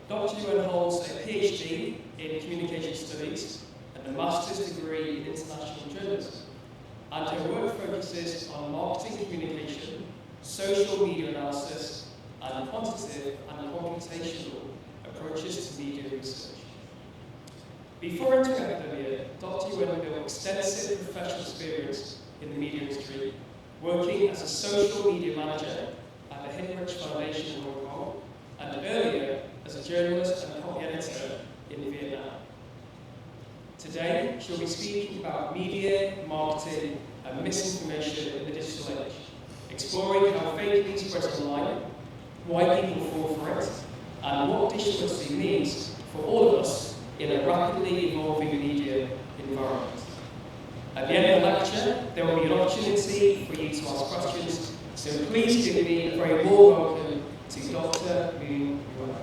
Dr. Nguyen holds a PhD in Communication Studies and a Master's degree in International Journalism, and her work focuses on marketing communication, social media analysis, and quantitative and computational approaches to media research. Before entering academia, Dr. Nguyen built extensive professional experience in the media industry, working as a social media manager at the Heinrich Foundation in Hong Kong, and earlier as a journalist and copy editor in Vietnam. Today, she'll be speaking about media, marketing, and misinformation in the digital age, exploring how fake news spreads online, why people fall for it, and what digital literacy means for all of us in a rapidly evolving media environment. At the end of the lecture, there will be an opportunity for you to ask questions, so please give me a very warm welcome to Dr. Moon Nguyen.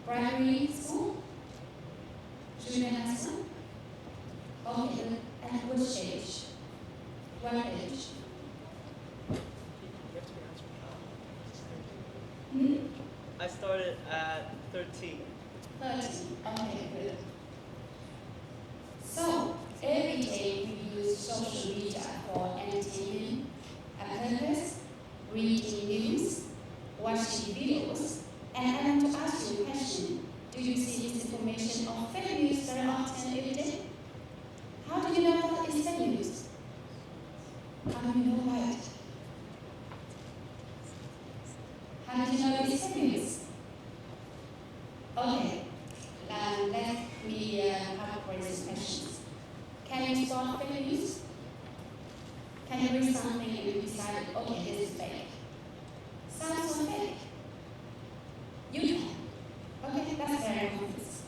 Primary school? Junior high school? Okay, at which age? What age? I started at 13. 13, okay, good. So, every day we use social media for entertainment, purpose, reading news, watching videos, and I want to ask you a question. Do you see misinformation or fake news very often every day? How do you know that it's fake news? How do you know about it? How do you know it's fake news? Okay, let me have these questions. Can you spot fake news? Can you read something and you decide, okay, this is fake? Sounds so fake. You can. Okay, that's very obvious.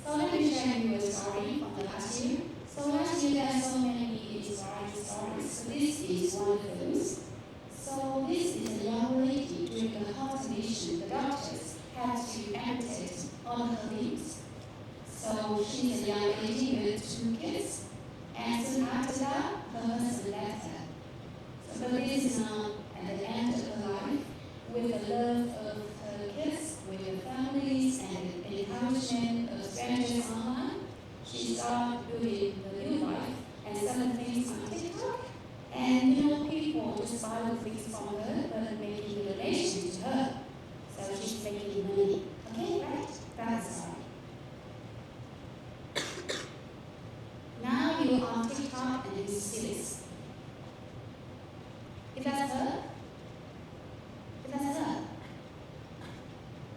So let me share you a story from the last year. So last year there are so many inspiring stories. So this is one of those. So this is a young lady during the hallucination. The doctors had to amputate on her limbs. So she's a young lady with 2 kids. And soon after that, her husband left her. So but this is not at the end of her life, with the love of her kids, with her families, and the encouragement of strangers online, she started building the new life and selling things on TikTok. And people just buy the things from her, but making a donation to her. So she's making money. Okay, right? That's all. Now you're on TikTok and you see this. If that's her,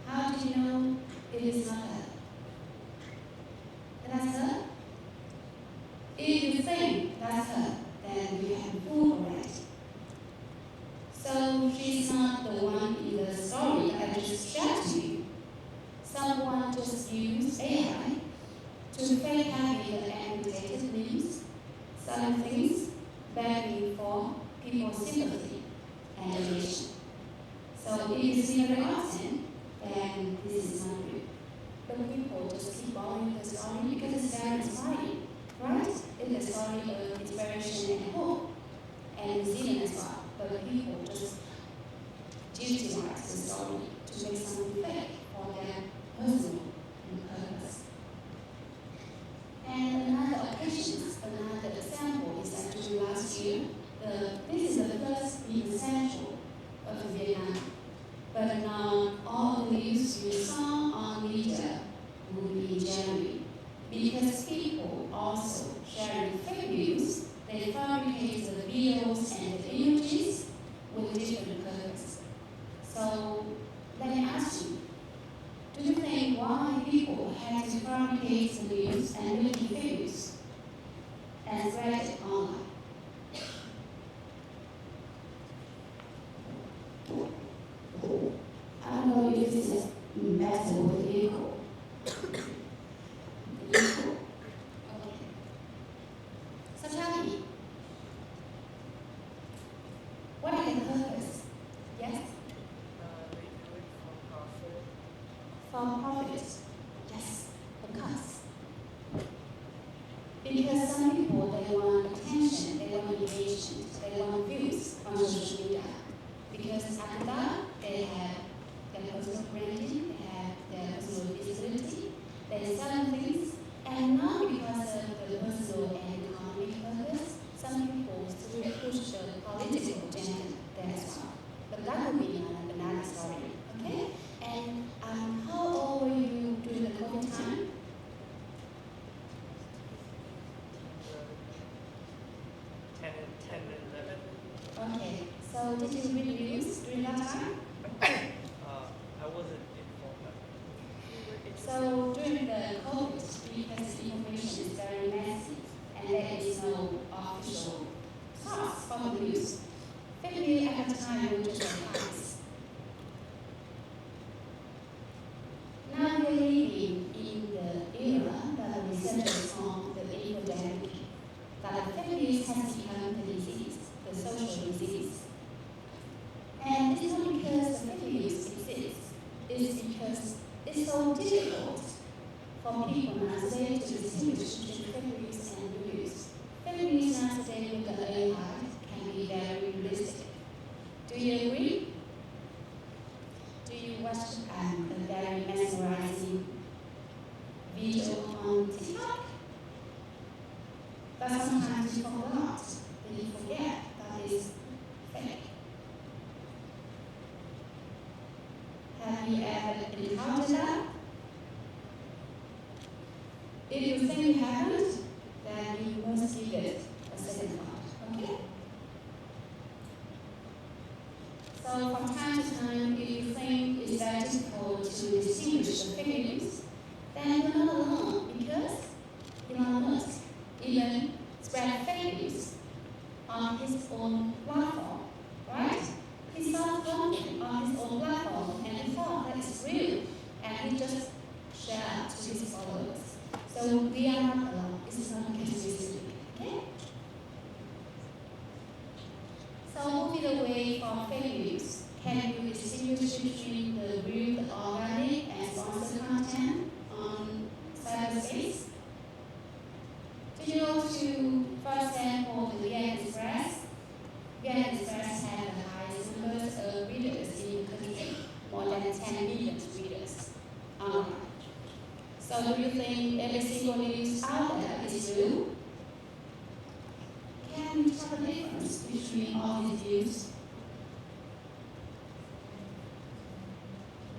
how do you know it is not her? If that's her, if you think that's her, then you have fooled already. So she's not the one in the story that I just shared to you. Someone just used AI to fake having the amputated limbs, selling things, begging for people's sympathy and donation. So if you see very often, then this is not good. but people just keep following the story because it's very inspiring, right? It's a story of inspiration and hope and resilience as well. But people just utilize the story to make something fake for their personal purpose. And another example is that during last year, this is the first big central of Vietnam. But now all the news you saw on media will be in January. Because people also sharing fake news, they fabricate the videos and the images with different purposes. So let me ask you, do you think why people have to fabricate the news and make fake news and spread it online? I don't know if this is better or equal. Equal. Okay. So tell me, what is the purpose? Yes? They do it for profit. For profit. Yes, because. Because some people, they want attention, they want engagement, they want views on social media. Because after that, they have their personal branding, they have their personal visibility, they sell things, and not because of the personal and economic purpose, some people still push the political agenda there as well. But that would be another story, okay? And how old were you during the COVID time? 10 and 11. Okay, so did you read news during that time? I wasn't informed. So during the COVID, because information is very messy and there is no official source for the news, fake news at the time were just lies. Now we're living in the era that the research is on the epidemic, that the fake news has become the disease, the social disease. And it's not because the fake news exists, it's because it's so difficult for people nowadays to distinguish between fake news and real news. Fake news nowadays with the AI can be very realistic. Do you agree? Do you watch a very mesmerizing video on TikTok? But sometimes you forget that is fake. Have you ever encountered that? If you think you haven't, then you must give it a second thought, okay? So from time to time, if you think it's very difficult to distinguish the fake news, then you're not alone, because Elon Musk even spread fake news on his own platform, right? He saw something on his own platform and he thought that it's real, and he just shared to his followers. So we are not alone. It's not conspiracy, okay? So moving away from fake news, can you distinguish between the real, the organic, and sponsored content on cyberspace? Did you go to, for example, the Vietnam Express? Vietnam Express had the highest numbers of readers in the country, more than 10 million readers online. So do you think every single news out there is real? Can you tell the difference between all these views?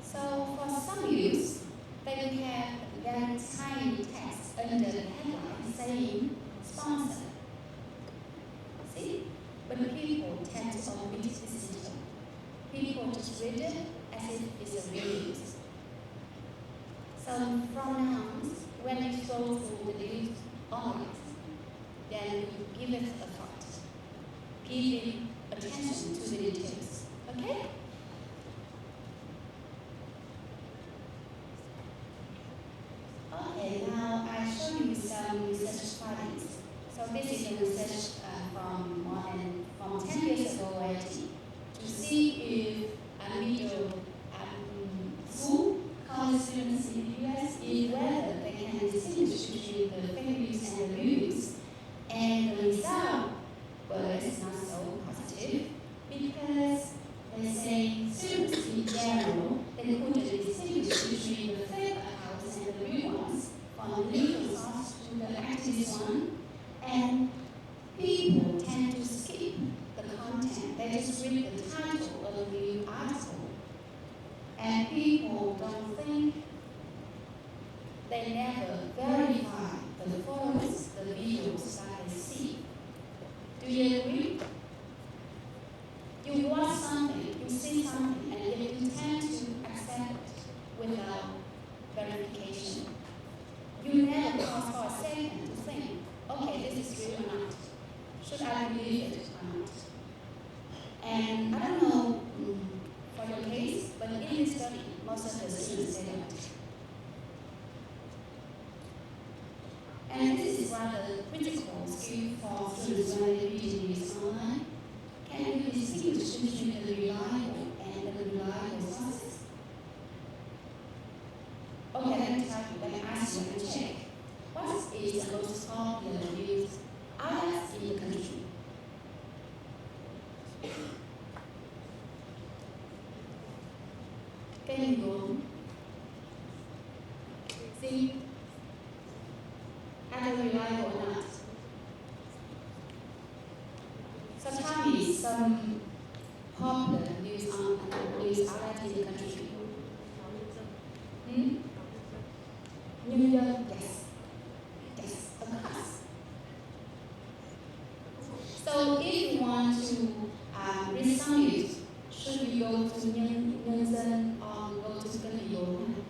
So for some news, they will have very tiny text under the headline saying sponsor. See? But people tend to omit this detail. People just read it as if it's a real news. So from now on, when you scroll through the news online, then you give it a thought. Giving attention to the details. Okay? Okay, now I show you some research findings. So this is a research from 10 years ago already, to see if a middle school college students in the US is whether they can distinguish between the fake news and the real news. And the result was not so positive because they say students in general, they couldn't distinguish between the fake accounts and the real ones, from the neutral source to the activist one. And people tend to skip the content. They just read the title of the new article. And people don't think, they never verify the photos, the videos that they see. Do you agree? You watch something, you see something, and yet you tend to accept it without verification. You never pause for a second to think, okay, this is real or not. Should I believe it or not? And I don't know for your case, but in this study, most of the students say that. And this is rather critical skill for students when they read news online. Can you distinguish between the reliable and the unreliable sources? Okay, let me ask you and check. What is the most popular news outlets in the country? Can you go? See? Are they reliable or not? So tell me some popular news outlets in the country. New York, yes. Yes, of course. So if you want to read some news, should we go to Moon Nguyen or go to Brighton?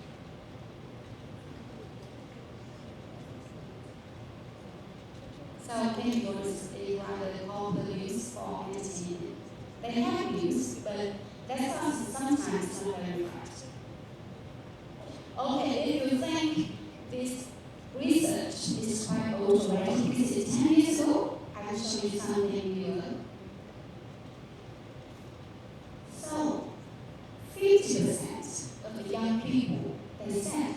So Kenyon is a rather popular news for entertainment. They have news, but that's sometimes not very right. Okay, if you think this research is quite old already, because it's 10 years ago, I will show you something newer. So, 50% of the young people, they said,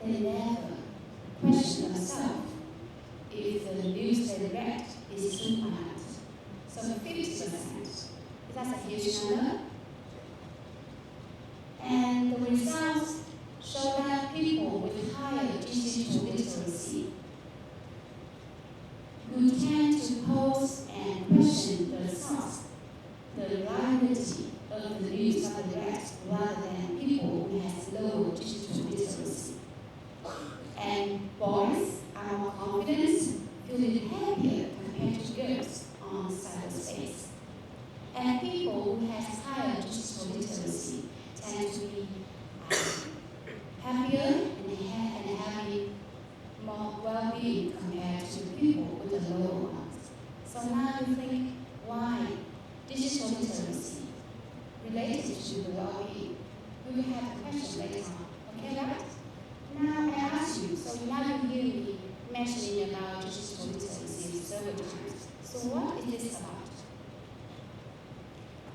they never question themselves if the news they read is true or not. So 50%, that's a huge number. And the results show that people with higher digital literacy who tend to pose and question the source, the reliability of the news that they read, rather than people who have low digital literacy. And boys are more confident, feeling happier compared to girls on cyberspace. And people who have higher digital literacy tend to be happier and having more well-being compared to people with the lower ones. So now you think, why digital literacy related to the well-being? We will have a question later on. Okay, right? Now I ask you, so now you hear me mentioning about digital literacy several times. So what is this about?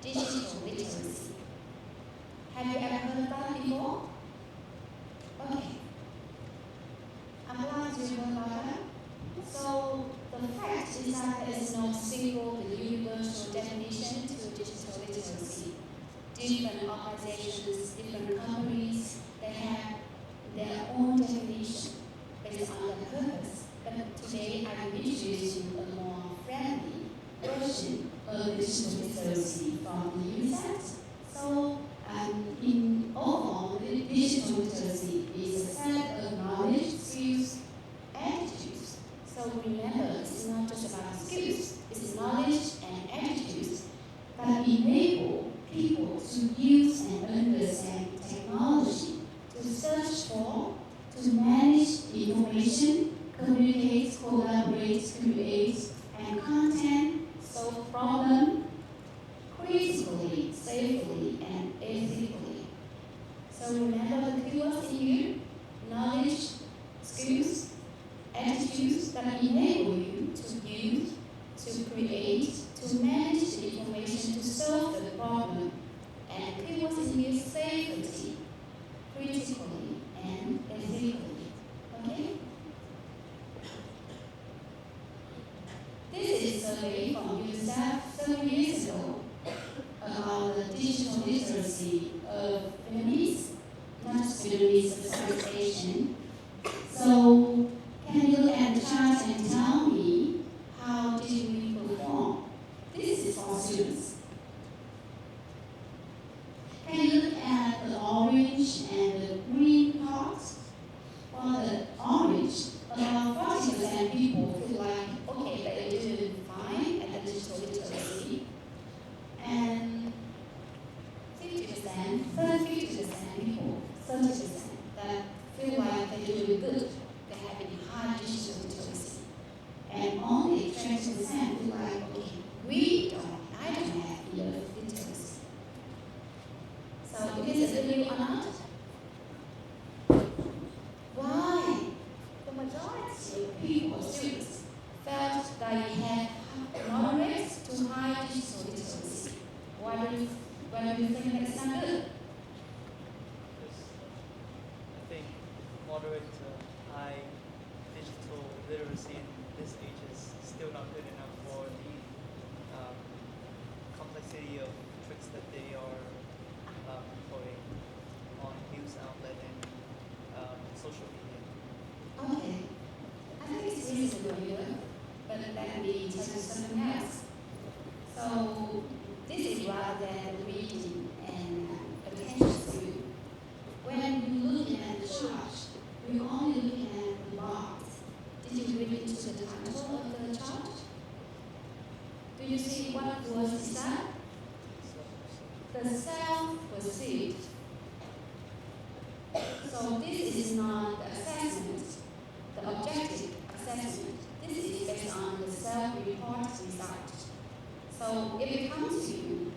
Digital literacy. Have you ever heard of that before? Okay. I'm glad you heard about that. So the fact is that there is no single universal definition to digital literacy. Different organizations, different companies, they have their own definition based on their purpose. But today I will introduce you a more friendly version of digital literacy from the UNICEF. So in overall, digital literacy is a set of knowledge, skills, attitudes. So remember, it's not just about skills, it's knowledge and attitudes that enable people to use and understand technology, to search for, to manage information, communicate, collaborate, create, and content, solve problems critically, safely, and ethically. So remember the keywords in here? student with socialization. So, can you look at the chart and tell me how did we perform? This is for students. Can you look at the orange and the green parts? For the orange, about 40% people feel like, okay, they did fine at the digital literacy. And 50%, 50% people, 30% that feel like they're doing good, they're having high digital literacy. And only 20% feel like, okay, I don't have enough literacy. So it is a value or not? Why? The majority of people, students, felt that they had moderate to high digital literacy. Why do you think that's not good? Because I think moderate to high digital literacy in this age is still not good enough for the complexity of tricks that they are employing on news outlet and social media. Okay. I think it's reasonable here, but let me tell you something else. So this is rather than reading and attention to. When you look at the chart, you're only looking at the bars. Did you read into the title of the chart? Do you see what word is that? The self-perceived. So this is not the assessment, the objective assessment. This is based on the self-report result. So if it comes to you,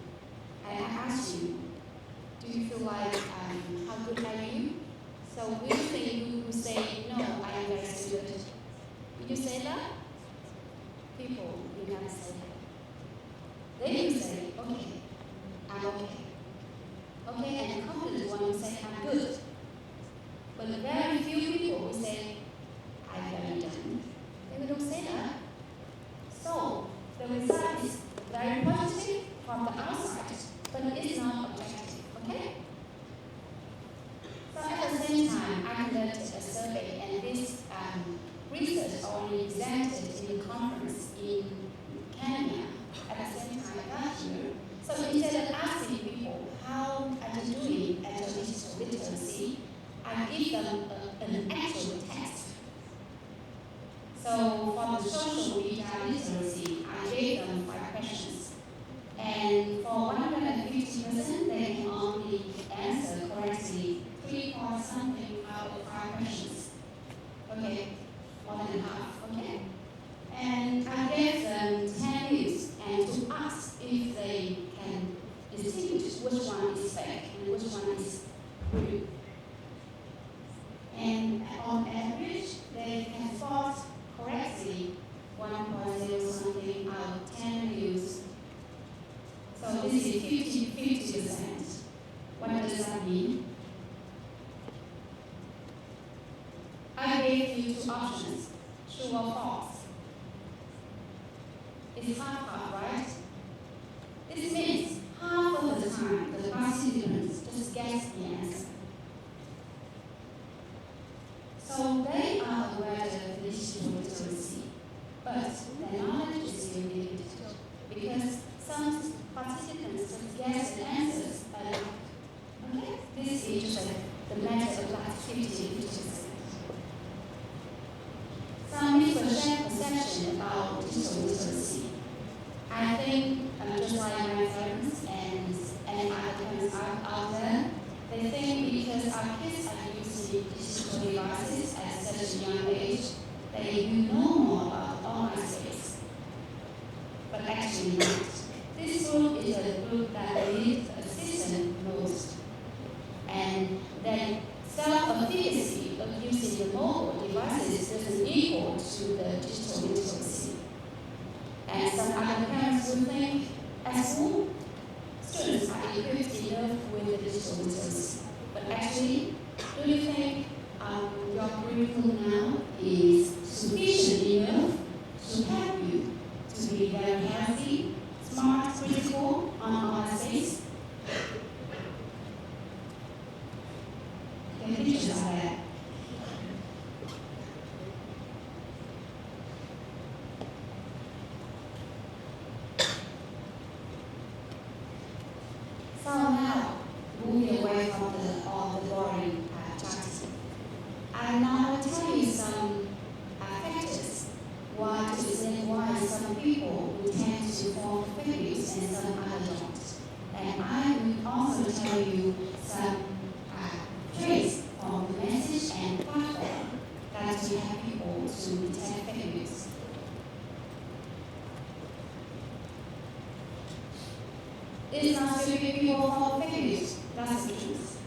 I ask you, do you feel like how good are you? So will you think you will say, no, I am very good? Will you say that? People will never say that. Then you say, okay, I'm okay. Okay, and the confident one will say, I'm good. But very few people will say, I'm very done. They don't say that. So the result is very positive from the outside, but it is not objective, okay? So at the same time, I conducted a survey, and this research already presented in the conference in Kenya at the same time last year. So instead of asking people how are you doing at your digital literacy, I give them an actual test. So for the social media literacy, I gave them 5 questions. And for 150%, they can only answer correctly 3 point something out of 5 questions. Okay, more than half, okay? And I gave them 10 minutes and to ask if they can distinguish which one is fake and which one is real. And on average, they can spot correctly 1.0 something out of 10 views. So this is 50%. What does that mean? I gave you 2 options, true or false. It's half, right? This means half of the time the participants just guess the answer. So they are aware of digital literacy, but their knowledge is still limited because some participants just guess the answers alike. Okay? This is just the matter of like 50%. Some misperception about digital literacy. I think just like my friends and other parents out there, they think because our kids are using digital devices at such a young age, they know more about online space. But actually not. This group is a group that needs assistance most. And then self-efficacy of using the mobile devices doesn't equal to the digital literacy. And some other parents would think, at school, students are equipped enough with the digital literacy. But actually, do you think your curriculum now is sufficient enough to help you to be very healthy, smart, critical on online space? Okay. The pictures are there. So now, moving away from all the boring jargon, I now will tell you some factors to explain why some people will tend to form fake news and some others don't. And I will also tell you some traits from the message and platform that will help people to detect fake news. It's not stupid people follow fake news. That's the truth.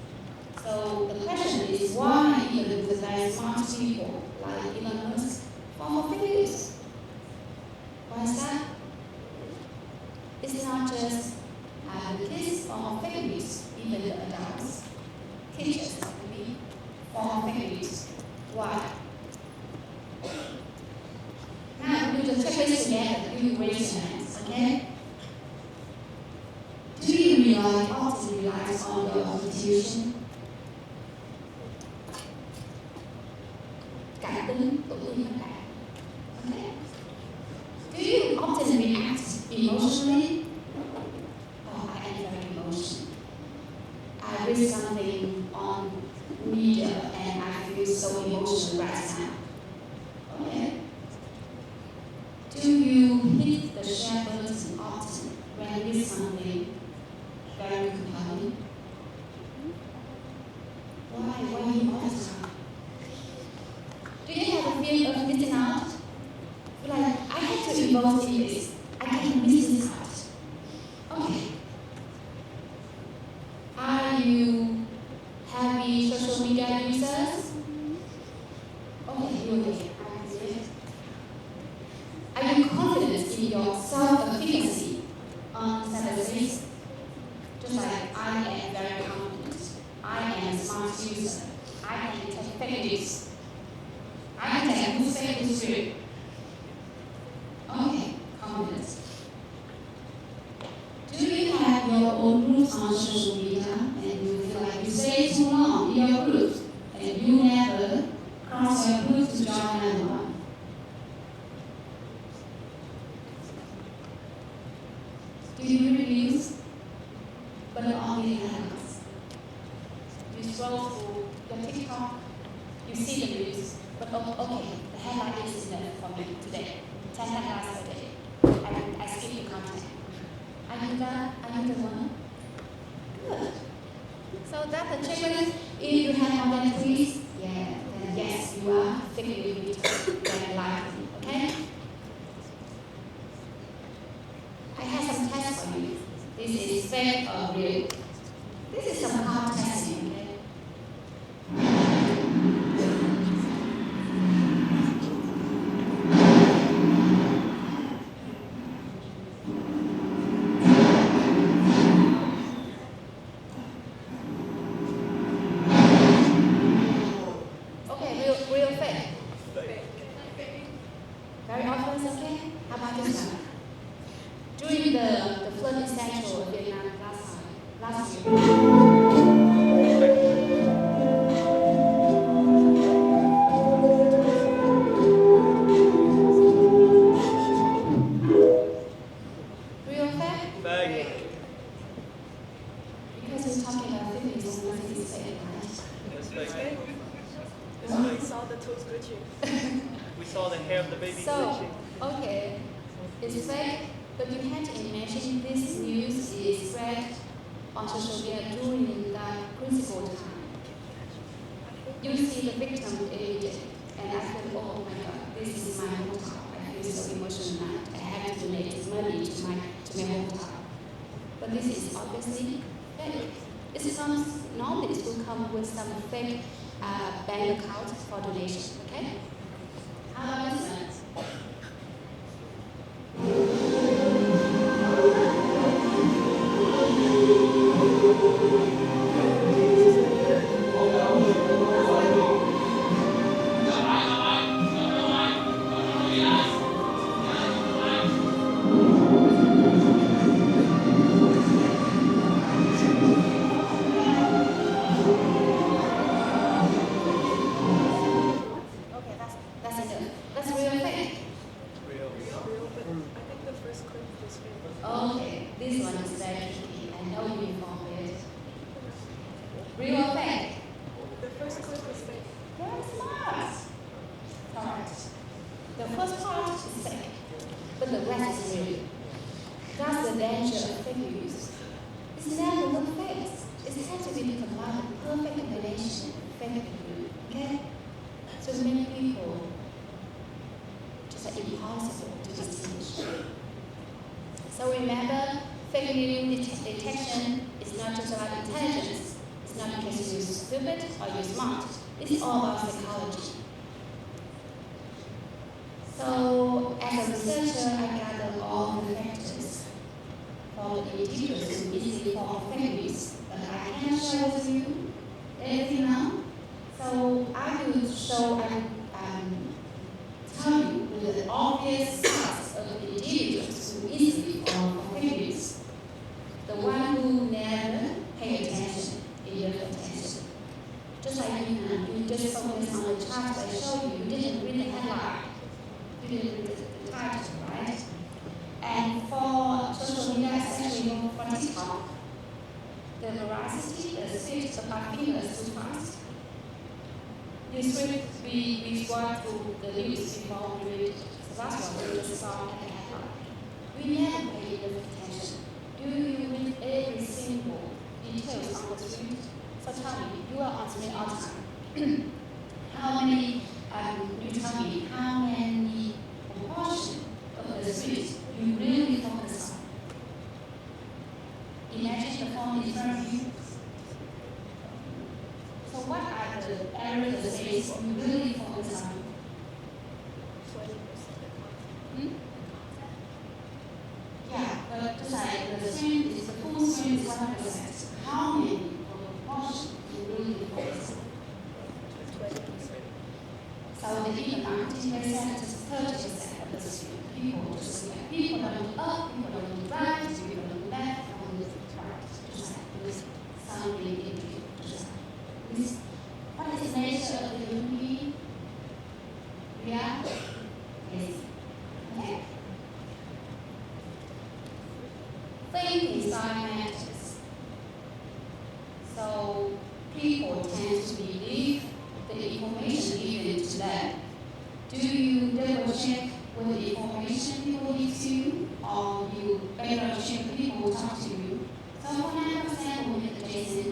So the question is why even the very smart people like Elon Musk follow fake news? Why is that? It's not just the kids follow fake news, even the adults, teachers like me, follow fake news. Why? Now we will check this together. You raise your hands, okay? Do you often rely on your intuition? Cảm tính, tự tin các bạn. Okay. Do you often react emotionally? Oh, I am very emotional. I read something on media and I feel so emotional right now. Okay. Do you hit the share button often when you read something very compelling? Why you all the time? Do you have a fear of missing out? Like, I have to involve in this. I can't miss this out. Okay. Are you heavy social media users? Okay, you're okay. Are you confident in your self-efficacy on Saturdays? Just like I am very confident. I am a smart user. I can detect fake news. I can tell who's fake, who's real. Okay, confidence. Do you have your own groups on social media and you feel like you stay too long in your groups and you never cross your group to join another one? Do you read news? But only the headlines. You scroll through your TikTok, you see the news, but okay, the headline is enough for me today. 10 headlines a day. And I skip the content. Are you that? Are you the one? Good. So that's the checklist. If you have more than 3, then yes, you are fake news very likely. Okay? I have some tests for you. This is fake or real. This is some hard testing, okay? Okay, real fake. Very obvious, okay? How about this one? During the flood in central Vietnam last year. Real fake? Fake. Because we're talking about feelings and nothing is fake, right? It's fake. We saw the toes glitching. We saw the hair of the baby So, glitching. okay, it's fake, but you can't imagine this news is spread on social media during the critical time. You see the victim every day, and I feel, oh my God, this is my hometown. I feel so emotional now. I have to donate money to my hometown. But this is obviously fake. It comes normally it will come with some fake bank account for donation. Okay? How about this one? attention, fake news. Okay? So many people just impossible to distinguish. So remember, fake news detection is not just about intelligence. It's not because you're stupid or you're smart. It's all about psychology. So as a researcher, I gather all the factors for the individuals who easily fall fake news. But I can't share with you everything now. So I will tell you the obvious parts of the individuals who easily fall for fake news. The one who never pay attention in your attention. Just like you just focus on the chart I showed you, you didn't read the headline. You didn't read the title, right? And for social media, especially for TikTok, the veracity, the speed of our fingers too fast. We swipe through the news before we read it. So that's why we just saw at the headline. We never pay enough attention. Do you read every single details on the street? So tell me, you are on the street all the time. How many, you tell me, how many proportion of the street you really focus on? Imagine the phone in front of you. So what are the areas of the space you really focus on? 20%. Yeah, but just like the screen is the full screen is 1%. How many proportion you really focus on? 20%. So the even marketing percent is 30% of the screen. People just look at people don't look up, people don't look right, people don't look left, don't look right. Just like this sounding individual. Just like this. What is the nature of the human being? We are lazy. Okay? Thinking style matters. So people tend to believe the information given to them. Do you double check with the information people give to you, or you better check the people who talk to you? So for example, Mr. Jason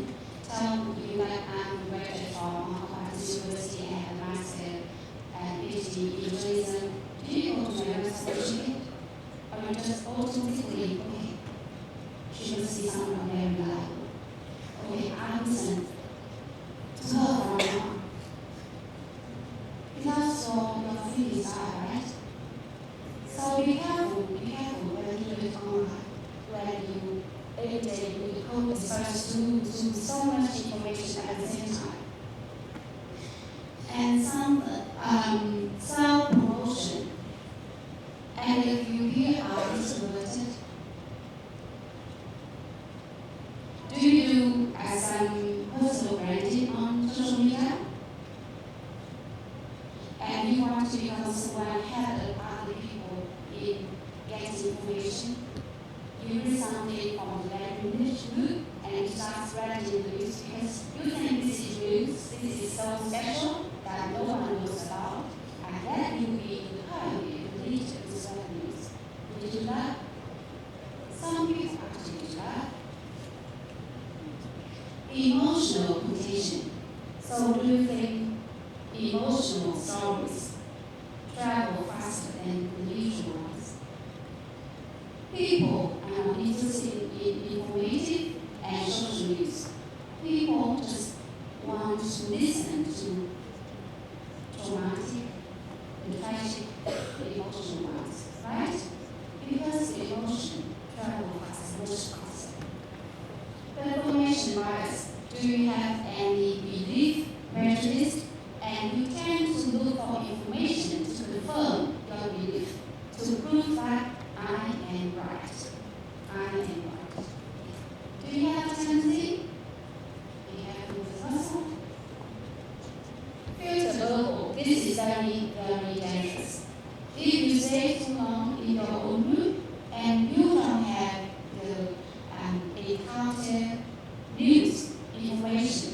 tell you that I'm a graduate from Harvard University and have a master and PhD in journalism. Do you go to my website, or you just automatically, okay, she must be someone very reliable. Okay, I listen to her from now. It's also your feeling style, right? So be careful when you do it online, when you every day you become exposed to so much information at the same time. And some self-promotion. And if you here are introverted, do you do some personal branding on social media? And you want to become someone ahead of other people in getting information? You read something from the language book and you start spreading the news because you think this is news, this is so special that no one knows about, and then you will be encouraged to lead to spread news. Would you do that? Some people actually do that. Emotional quotation. So do you think emotional stories travel faster than the usual ones? People are not interested in informative and social news. People just want to listen to traumatic, the tragic, the emotional ones, right? Because the emotion travels faster, much faster. Confirmation bias. Do you have any belief, prejudice, and you tend to look for information to confirm your belief, to prove that I am right. I am right. Do you have a tendency? Be careful with the first one. Filter bubble. This is very, very dangerous. If you stay too long in your own room and you don't have the encounter news information,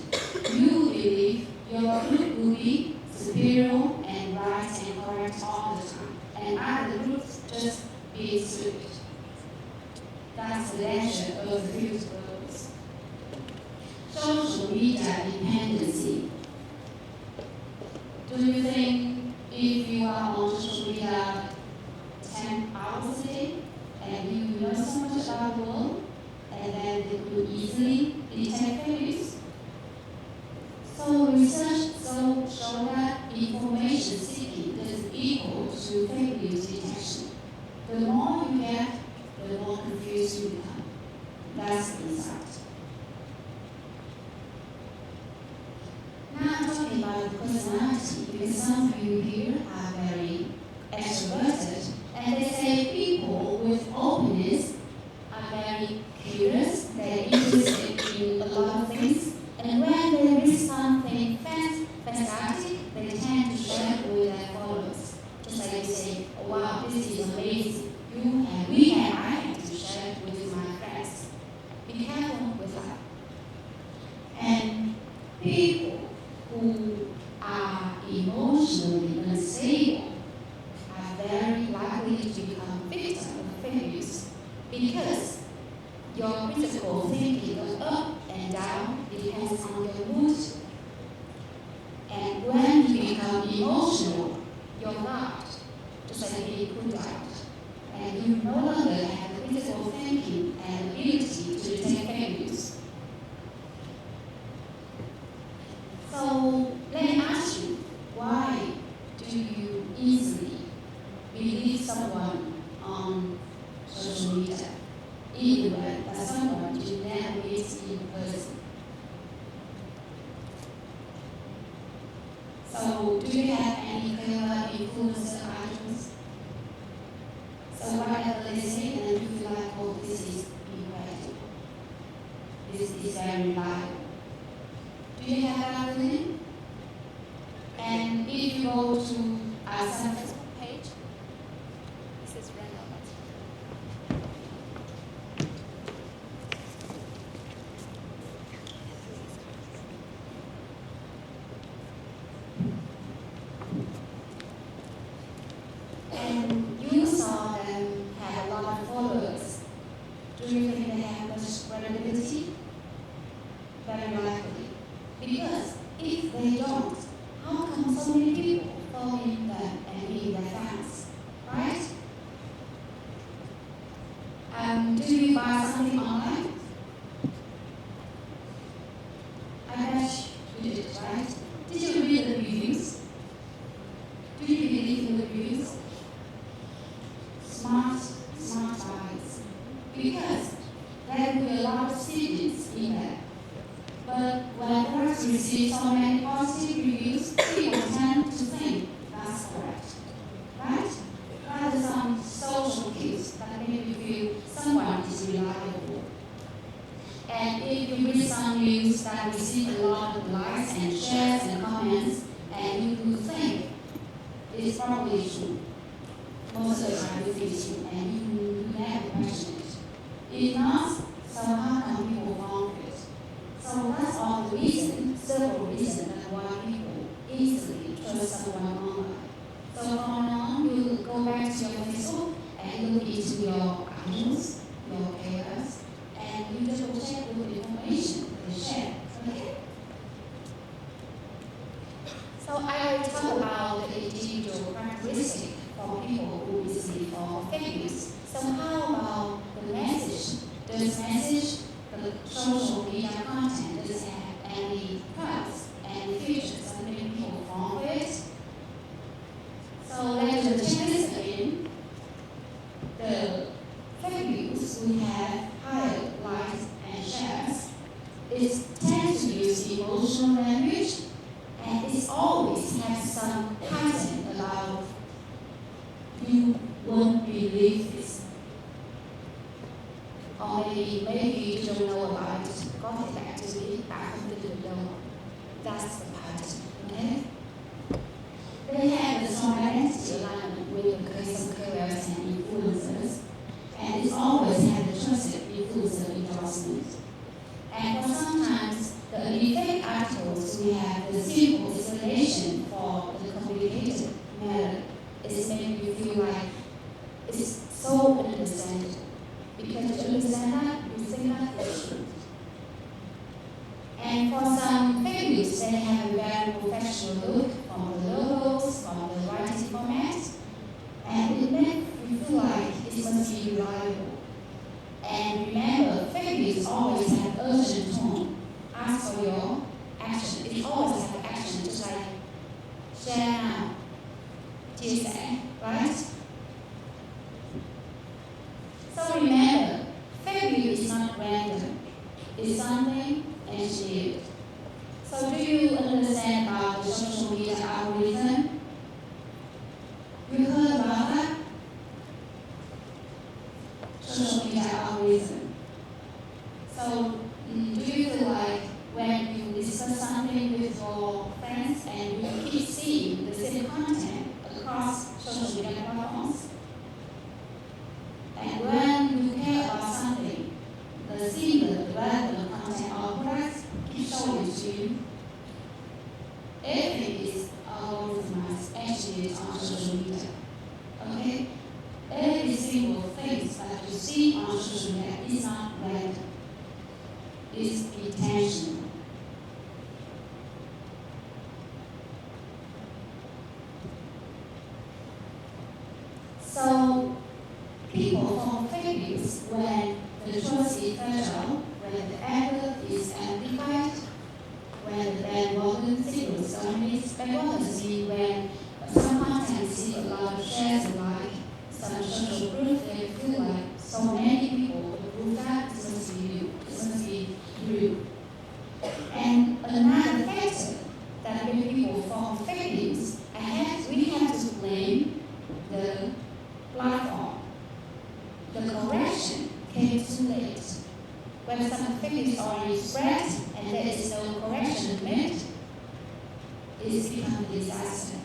you believe your group will be superior and right and correct all the time, and other groups just be stupid. That's the danger of the filter bubbles. Social media dependency So research show that information seeking is equal to fake news detection. The more you get, the more confused you become. That's the insight. Now talking about personality, because some of you here are very extroverted, and they say people with openness are very curious, they're interested in a lot of things, and when they read something fantastic, they tend to share it with their followers. Just like you say, oh, wow, this is amazing. I have to share it with my friends. Be careful with that. And people who are emotionally unstable are very likely to become victims of fake news because your critical thinking goes up and down depends on your mood. And when you become emotional, you're not just like being put out. And you no longer have the critical thinking and ability to detect fake news. So let me ask you, why do you easily believe someone on social media, even when that someone you never meet in person? So do you have any clever influencer items? So whatever they say, and you feel like, oh, this is incredible. This is very reliable. Do you have that feeling? And if you go to some Facebook page, this is random. And you saw them have a lot of followers. Do you think they have much credibility? Very likely. Because if they don't, how come so many people following them and being their fans? Right? Do you buy something online? I bet you did, right? Did you read the reviews? Do you believe in the reviews? Smart buys. Because there will be a lot of students in there. But when products receive so many positive reviews, people tend to think that's correct. Right? Rather some social cues that make you feel someone is reliable. And if you read some news that receive a lot of likes and shares and comments, and you think it's probably true, most of the time you think it's true, and you never question it. If not, so how come people fall for it? So that's all the reason, several reasons that why people easily trust someone online. So from now on, you go back to your Facebook and look into your idols, your KOLs, and you just will check with the information they share. Okay? So I already talked about the individual characteristic for people who easily fall for fake news. So how about the message? Does message, the social media content, does it have any perks and features that make people fall for it? So let's check this again. The fake news we have higher likes and shares. It tends to use emotional language, and it always has some pattern about you won't believe this. Or maybe you don't know about it. Got it back to me, back from the window. That's the pattern, okay? They have a strong identity alignment with the case of careers and influencers, and it's always had the trusted influencer endorsement. And for sometimes the fake articles we have the simple explanation for the complicated matter is making you feel like it's so understandable. Because you understand that, you think that it's true. And for some fake news, they have a very professional look from the logos, from the writing format, and it makes you feel like it must be reliable. And remember, fake news always have urgent tone. Ask for your action. It always say, right? So remember, fake news is not random. It's something engineered. So do you understand about the social media algorithm? You heard about that? Social media algorithm. So do you feel like when you discuss something with your friends and you keep seeing the same content across social media platforms? And when you care about something, the similar relevant content or products keep showing to you. Everything is algorithmized, engineered on social media. Okay? Every single thing that you see on social media is not random. It's intentional. So people form fake news when the truth is fragile, when the error is amplified, when the bandwagon signals dominates. Bandwagons mean when some content receives a lot of shares and like some social proof, they feel like so many people approve that it must be new, it must be true. And another factor that makes people form fake news, we have to blame the platform. The correction came too late. When some fake news already spread and there is no correction made, it's become a disaster.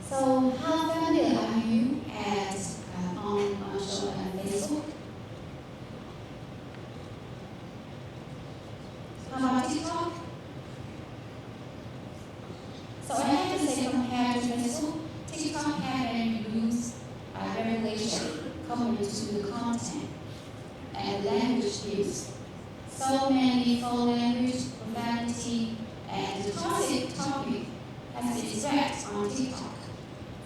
So how familiar are you on social and Facebook? How about TikTok? So I have to say, compared to Facebook, TikTok had many rules, regulation coming to the content and language use. So many foul language, profanity, and the toxic topic has been spread on TikTok.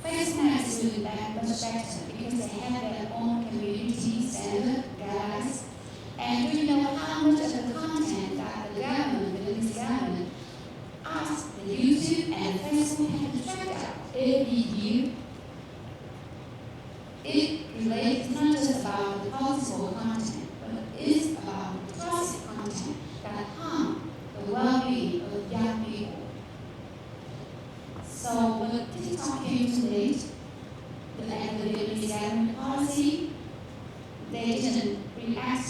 Facebook is doing that much better because they have their own community standard guidelines. And do you know how much of the content that the Vietnamese government asked the YouTube and Facebook have to track down every year? It relates not just about the political content, but it is about the toxic content that harm the well-being of young people. So when TikTok came too late, the Vietnamese government policy, they didn't react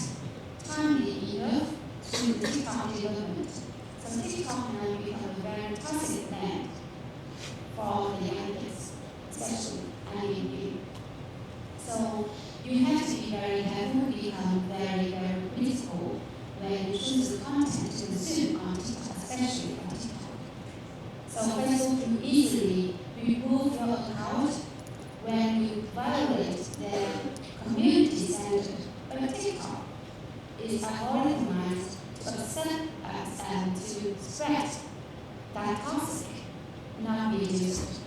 timely enough to the TikTok development. So TikTok now become a very toxic land for the young kids, especially you. So you have to be very careful, become very, very critical when you choose the content to consume on TikTok, especially on TikTok. So Facebook can easily remove your account when you violate their community standard. But TikTok is algorithmized to accept and to spread that toxic, not be used.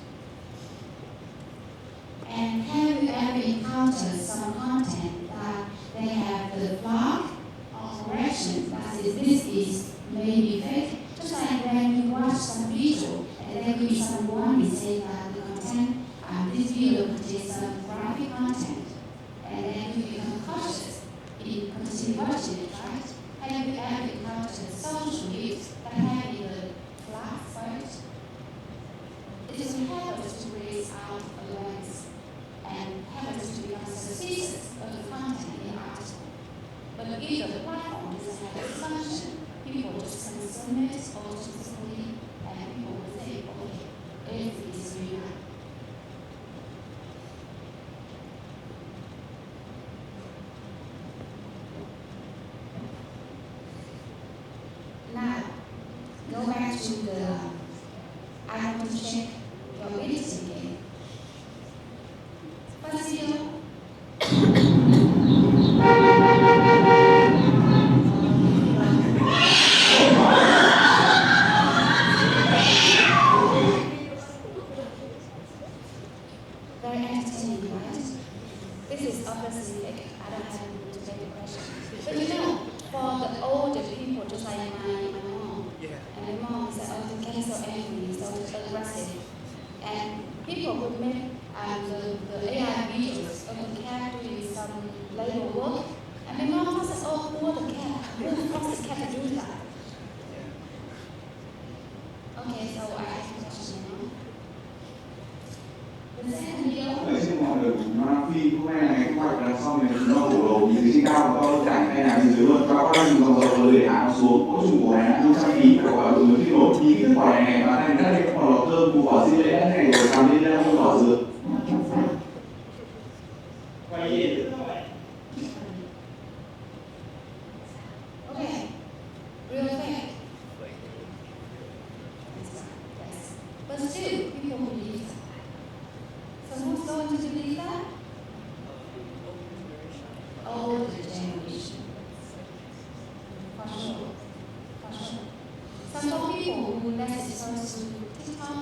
And have you ever encountered some content that they have the flag or correction that says this is maybe fake? Just like when you watch some video and there could be some warning saying that the content, this video contains some graphic content, and then you become cautious in continue watching it, right? Have you ever encountered social media that have the flag for it? It is important to raise out awareness and help us to become suspicious of the content in the article. But if the platform doesn't have this function, people just consume it automatically and people will think, okay, everything is real. Now, go back to the I want to check your ability game. First video. Very entertaining, right? This is obviously fake. I don't have to take the question. But you know, for the older people, just like my mom, and my mom people would make the AI videos of the cat doing some labor work, and my mom says, oh, poor the cat, who forced the cat to do that? Okay, so I ask a question now. The second video. Vậy xin mọi người cùng nó phim hôm nay là ngày thu hoạch là xong thì nó đổ đầu nhìn trên cao và to cảnh hay là bên dưới luôn, các bác dùng dòng dầu để hạ nó xuống, có dùng của này nó trang trí và gọi dùng cái nốt nhìn cái quả này và thành các cái quả lọc thơm của quả xí lễ này rồi làm lên không đỏ dừa. Okay, real fake. But still, people believe that. So who's going to believe that? Older generation. For sure. For sure. Some more people who necessarily to TikTok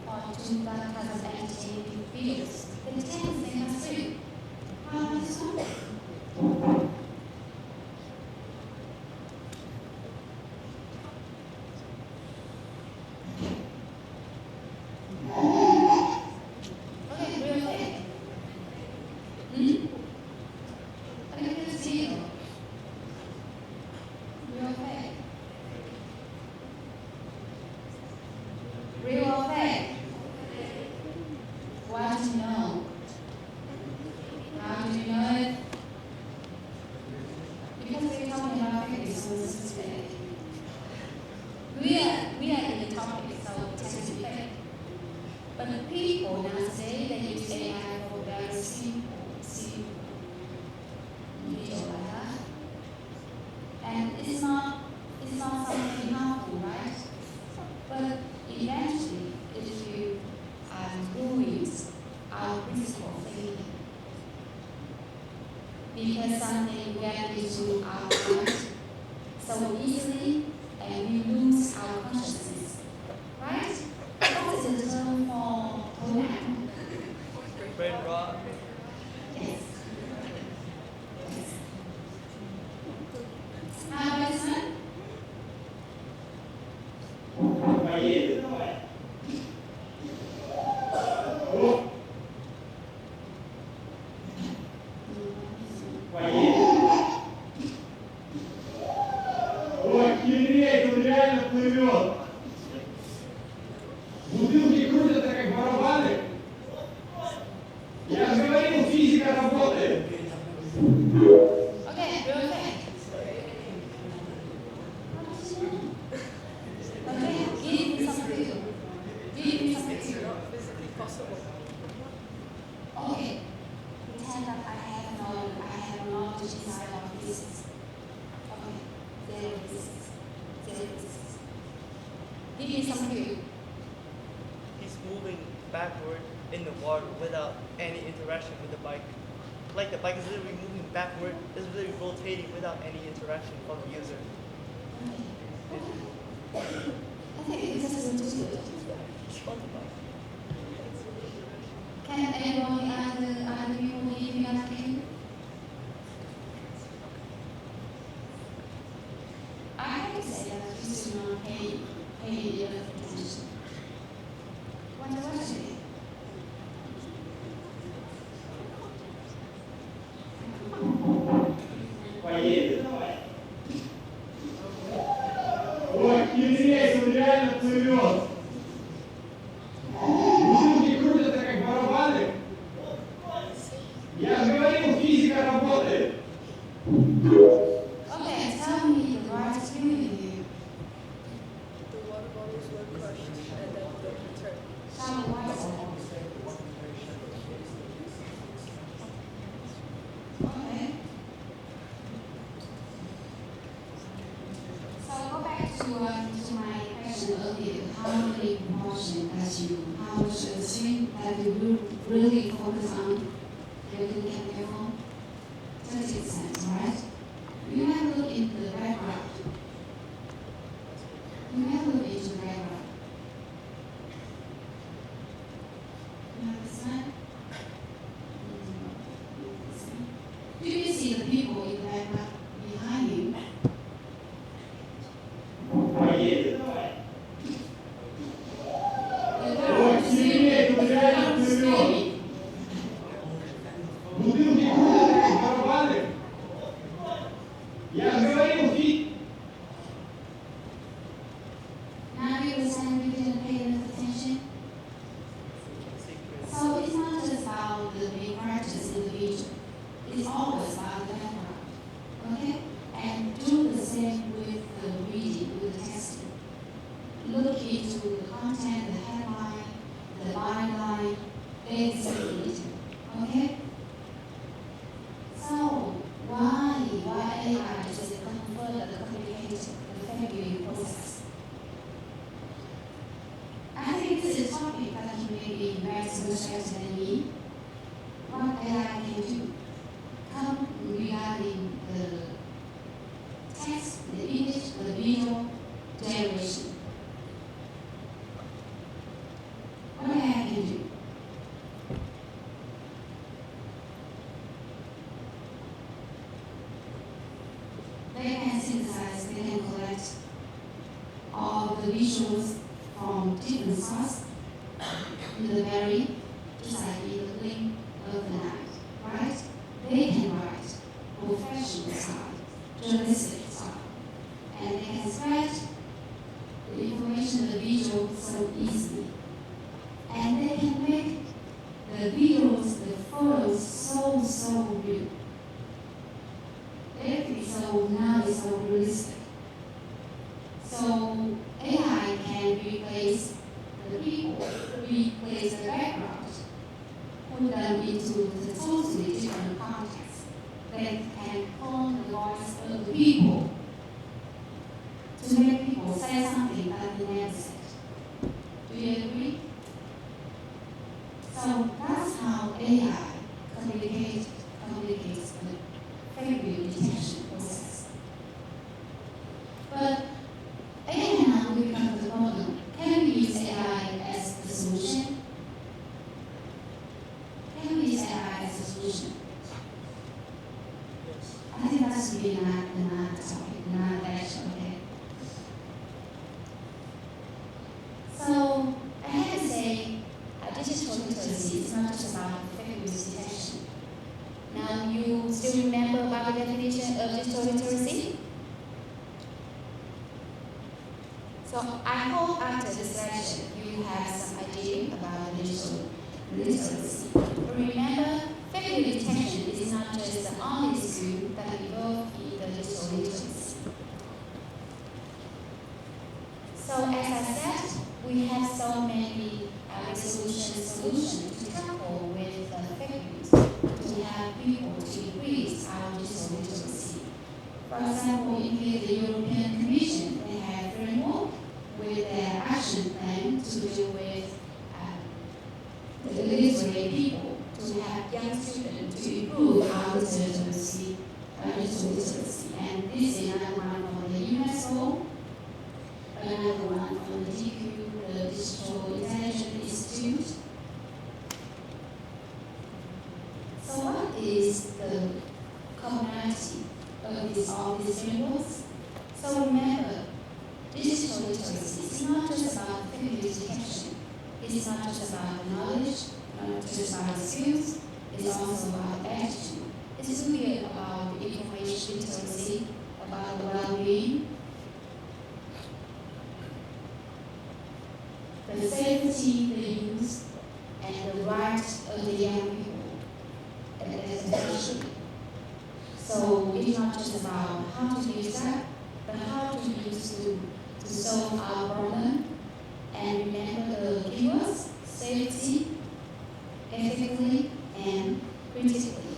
or to that kind of entertaining videos, they tend to think that's true. How is this one? Okay, real quick. I think it's real. Real fake. Real or fake? What do you know? How do you know it? Because we're talking about fake, so this is fake. We are in the topic, so technically fake. But people now say they use AI for very simple video like that. And it's not something harmful, right? But eventually, if you ruins our critical thinking, because something get into our mind so easily, and we lose our consciousness, right? What is the term for pronoun? Brain rot. Yes. How about this one? Бутылки крутятся как барабаны. Я же говорил, физика работает. Okay, real fake. Okay, give me some clue. Give me some clue. Not physically possible. Okay, pretend that I have knowledge inside of this. Okay, there it is. There it is. Give me some clue. He's moving backward in the water without any interaction with the bike. Like the bike is literally moving backward, it's literally rotating without any interaction from the user. I think this is understood. Can anyone other people give me that clue? I have to say that you do not pay enough attention. What is it? Ой, хитрец, он реально плывет. Бутылки крутятся как барабаны. Я же говорил, физика работает. Okay, tell me the right feeling you. The water bottles were crushed and then the return. Tell me why is that? Okay. So go back to my question earlier. How many proportion that how much thing that you really focus on building capital? 30%, right? You never look into the background. You never look into the background. You understand? Do you see the people in the background behind you? The Ой, хитрец, он реально плывет. Yeah, go ahead with me. Now you understand we didn't pay enough attention. Secret. So it's not just about the main characters in the video. It's always about the background. Okay? And do the same with the reading, with the texting. Look into the content, the headline, the byline, everything. Okay? So why AI does it convert the communication, the therapy process? I think this is a topic that you may be very much than me. What AI can do come regarding the text, the image, the video generation. What AI can do? They can synthesize, they can collect all the visuals from different sources in the very, just like in the blink of the night, right? They can write professional style, journalistic style, and they can spread the information, the visual so easily. And they can make the videos, the photos so real. Everything so now is so realistic. So AI can replace the people, replace the background, put them into the totally different context. They can clone the voice of the people to make people say something that they never said. Do you agree? So that's how AI communicates the fake news detection process. But again, now we come to the problem. Can we use AI as the solution? Can we use AI as a solution? Yes. I think that's really not topic, not lecture, okay? So I have to say, digital literacy is not just about fake news detection. Now, you still remember about the definition of digital literacy? So I hope after this lecture you have some idea about digital literacy. But remember, fake news detection is not just the only skill that involves in the digital literacy. So as I said, we have so many solutions to tackle with fake news, to have people to increase our digital literacy. For example, in here, the European Commission, they have framework with their action plan to deal with the literate people, to have young students to improve our literacy, digital literacy. And this is another one from the UNESCO, another one from the DQ, the Digital Intelligence Institute. So what is the commonality of all these frameworks? So remember, digital literacy is not just about fake news detection. It's not just about knowledge, not just about skills. It's also about attitude. It's really about information literacy, about the well-being, the safety, the use, and the rights of the young people, and especially. So it's not just about how to use that, but how to use to solve our problem. And remember the keywords: safety, ethically, and critically.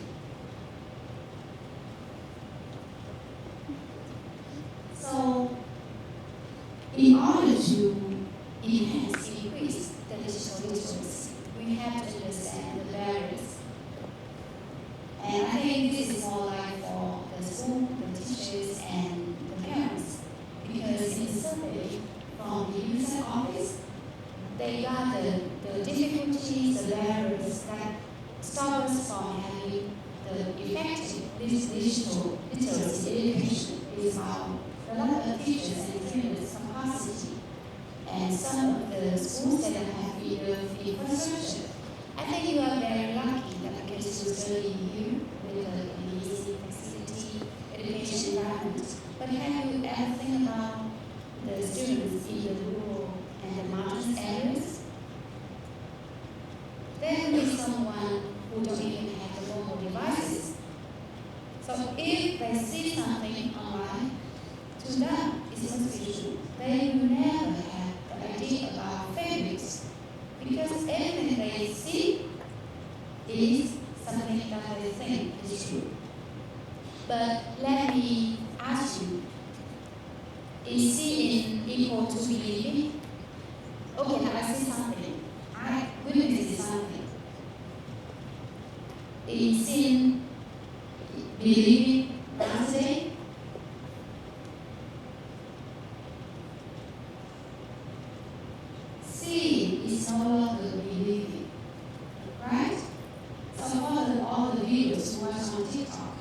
So, in order to increase the digital literacy, we have to understand the barriers. And I think this is more like for the school, the teachers, and the parents. Because in the survey from the user office, they got the difficulties, the barriers that stop us from having the effective digital literacy education is about a lot of teachers and students' capacity. And some of the schools that have enough infrastructure. I think you are very lucky that you can still study here with the amazing facility, education village environment. But have you ever think about the students in the rural and the mountain areas? There will be someone who don't even have the mobile devices. So if they see something online, to them it's unusual. They will never have the idea about fabrics because everything they see is something that they think is true. But let me ask you, is seeing equal to believing? Okay, now I see something. I witness something. Is seeing believing today? Seeing is no longer believing, right? So for all the videos who watch on TikTok,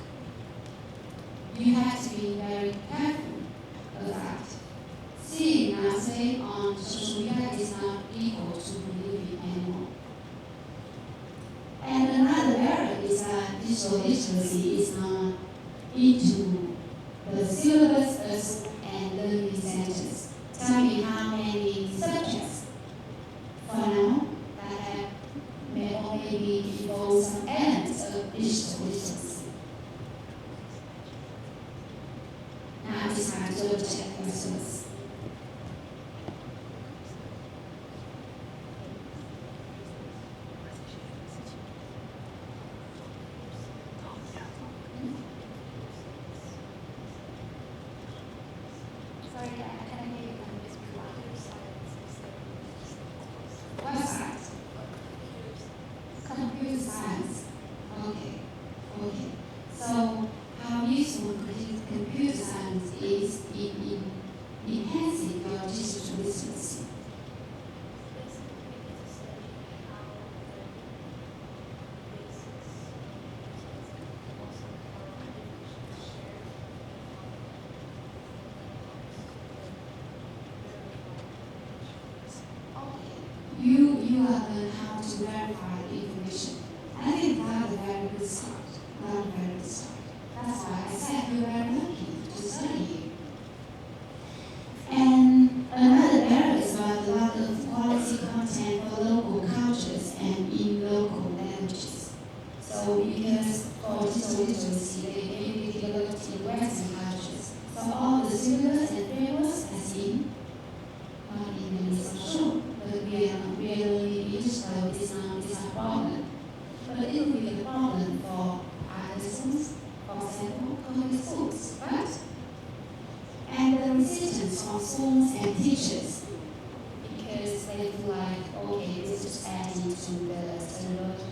you have to be very careful of that. Seeing say on social media is not equal to believing anymore. And another area is that digital literacy is not into the syllabus and learning centers. Tell me how many subjects for now that have maybe involve some elements of digital literacy. Now it's time to double check yourselves. Sorry, I can't hear you. What science? Computer science. Okay. So how useful computer science is in enhancing your digital literacy? You are learning how to verify information. I think that's a very good start. That's why I said you're very lucky to study here. And another area is about the lack of quality content for local cultures and in local languages. So because for digital literacy, they mainly developed in Western cultures. So all the syllabus and frameworks as in the list of sure. But we are really digital is not a problem. But it will be a problem for artisans, for example, public schools, right? And the resistance from schools and teachers, because they feel like, okay, this is adding to the syllabus,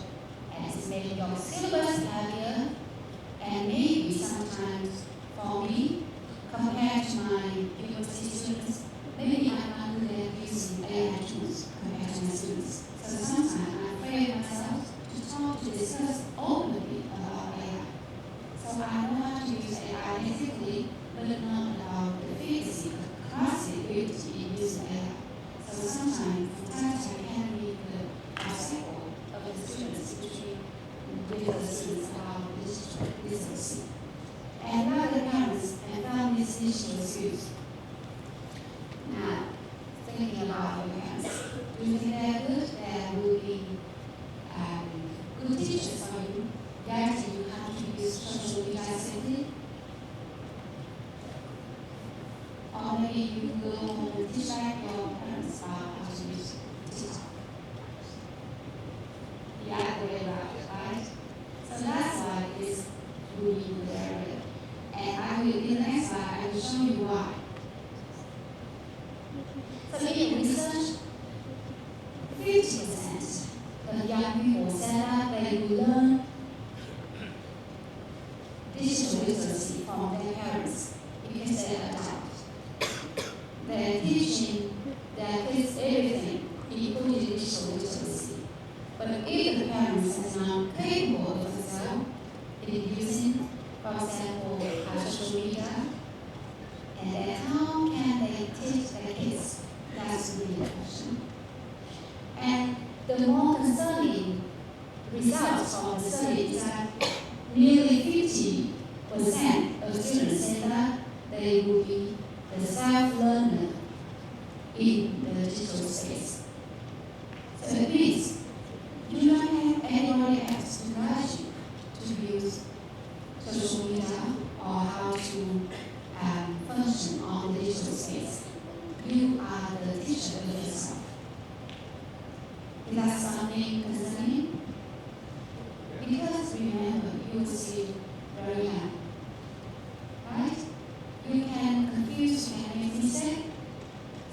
and it's making your syllabus heavier, and maybe sometimes for me, compared to my university students, maybe I'm not good at using AI tools compared to my students. So sometimes I'm afraid of myself to discuss openly about AI. So I know how to use AI ethically, but not about the efficacy, capacity in using AI. So sometimes, from time to time, I can read the cycle of the students between the students about digital literacy. And other parents and families digital skills. Now, thinking about your parents, do you think they're good? There will be good teachers for you, guiding you how to use social media safely. Or maybe you will home and teach back your parents about how to use TikTok. The other way around, right? So that's why it's really good area. And I will, in the next slide, I will show you why. So in research, 50% of young people said that they will learn digital literacy from their parents because they are adults. They're teaching their kids everything, including digital literacy. But if the parents are not capable of themselves in using, for example, social media, and then how can they teach their kids? That's really the question. And the more concerning results from the study is that nearly 50% of students say they will be the self-learner in the digital space. So it means you do not have anybody else to guide you to use social media or how to function on the digital space. You are the teacher of yourself. Is that something concerning? Because remember, you are still very young, right? You can confuse, you can make mistakes.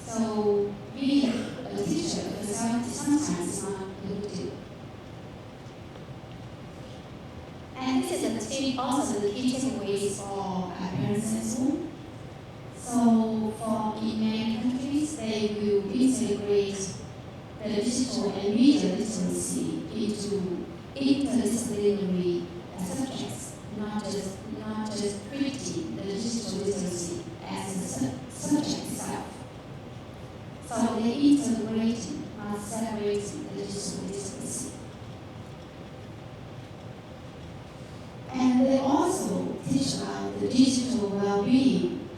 So being a teacher of yourself sometimes is not a good deal. And this is also the key takeaways for parents and school. So in many countries, they will integrate the digital and media literacy into interdisciplinary subjects, not just treating the digital literacy as a subject itself. So they integrating, not separating the digital literacy. And they also teach about the digital well-being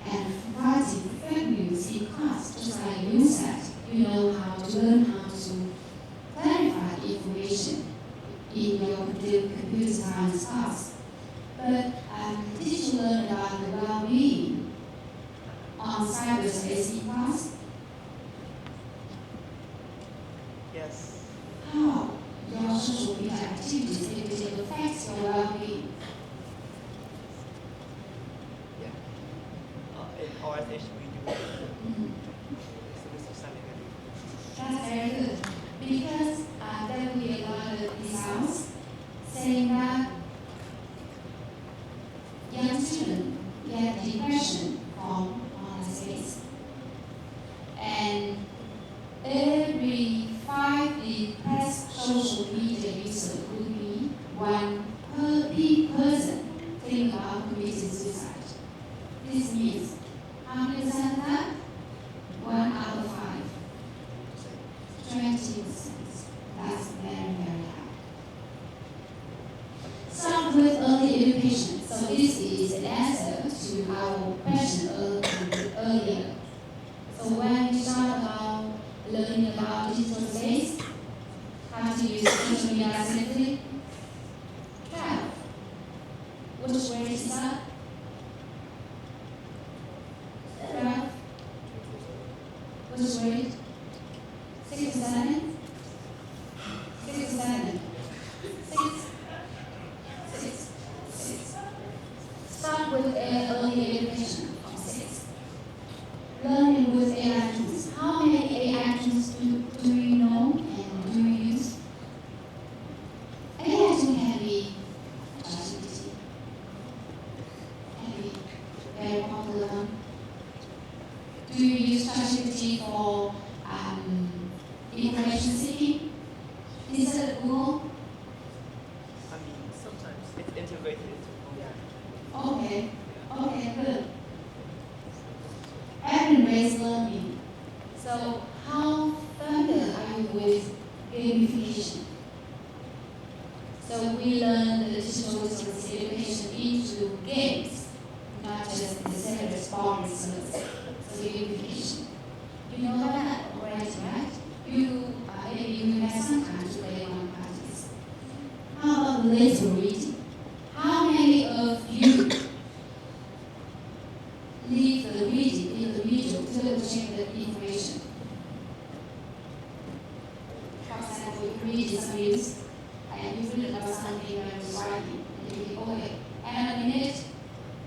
and fighting fake news in class, just like you said. You know how to learn how to clarify information in your computer science class. But did you learn about the well-being on cyberspace in class? Yes. How your social media activities will affect your well-being? Yeah. In orientation we do it. So this is something that That's very good. Because there will be a lot of results saying that young children get depression from online space. And every 5 depressed social media user would be one person thinking about committing suicide. This means how many percent that? 1 out of 5. 20%. That's very, very high. Start with early education. So this is an answer to our question earlier. So when you start about learning about digital space, how to use social media safely, 12. Which grade is that? 12. Which grade? 6 or 7? 6 or 7? 6. Start with early education from 6. Learning with AI tools. How many AI tools do you know and do you use? AI tool can be ChatGPT. Can be very popular one. Do you use ChatGPT for information seeking instead of Google? I mean sometimes it's integrated into Google. Okay, good. Evidence-based learning. So how familiar are you with gamification? So we learn the digital literacy education into games, not just the serious boring syllabus. So gamification. You know that already, right? Maybe you have some time to play on practice. How about later reading? How many of you leave the reading in the middle to check the information? For example, you read some news and you read about something that is writing, and you think, okay, and in a minute,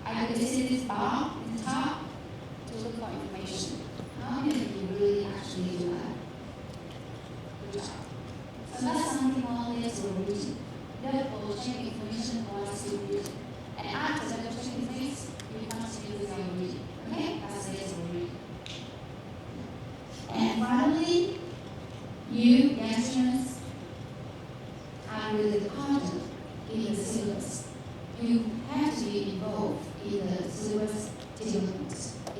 I go to see this bar at the top to look for information. How many of you really actually do that? Good job. So that's something called lateral reading. Double check information once you read. And after double checking things, you continue with your reading. Okay? That's lateral reading. And finally, you, youngsters, are really the content in the syllabus. You have to be involved in the syllabus development,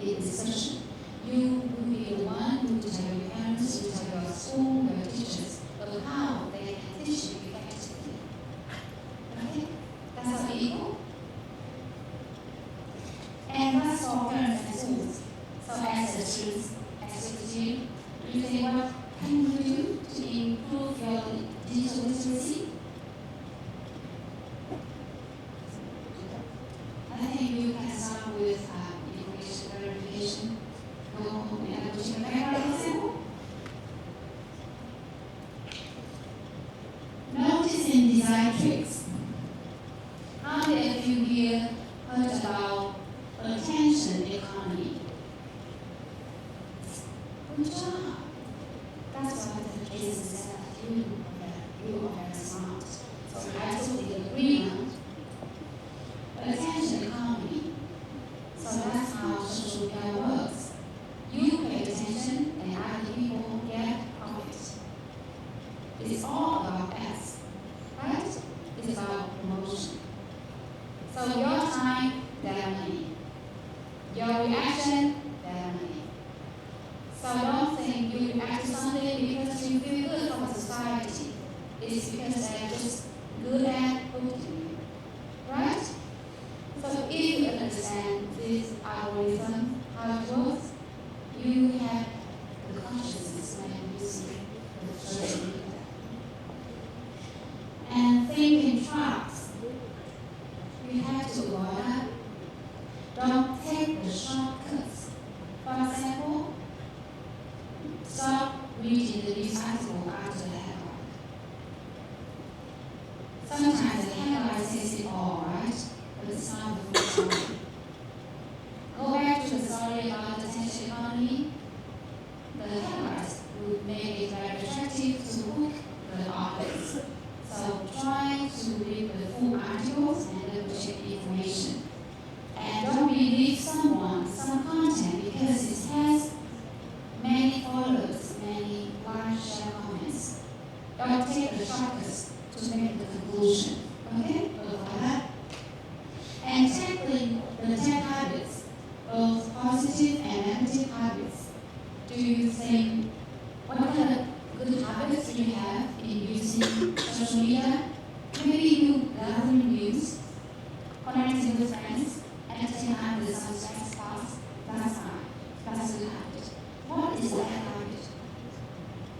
in discussion. You will be the one who tell your parents, who tell your school, your teachers, of how they can teach you effectively. Okay? That's how we go. And that's Just for parents and schools. So as a student, do you think what can you do to improve your digital literacy? I think you can start with information verification. Go home and go to the background example. Noticing design tricks. How many of you here heard about attention economy? Good job. That's what the case is that you are very smart. So I totally agree on attention economy. So that's how social media works. You pay attention and other people get profit. It's all about ads, right? It's about promotion. So your time, their money. Your reaction, their money. So don't think you react to something because you feel good from society. It's because they're just good at hooking you, right? So if you understand this algorithm, how it works, you have the consciousness when you see the social media. And think in tracks. You have to avoid that. Don't take the shortcuts. For example, stop reading the news article after the headline. Sometimes the headline says it all, right? But it's not the full story. Go back to the story about the attention economy. The headlines would make it very attractive to hook the audience. So try to read the full articles and double-check the information. And don't believe some content because it has many followers, many large share comments. Don't take the shortcuts to make the conclusion. Okay? Avoid that. And tackling the 10 habits, both positive and negative habits. Do you think, what kind of good habits do you have in using social media? Maybe you gathering news, connecting with friends, entertaining others on sex class. That's fine. That's a good habit. What is that habit?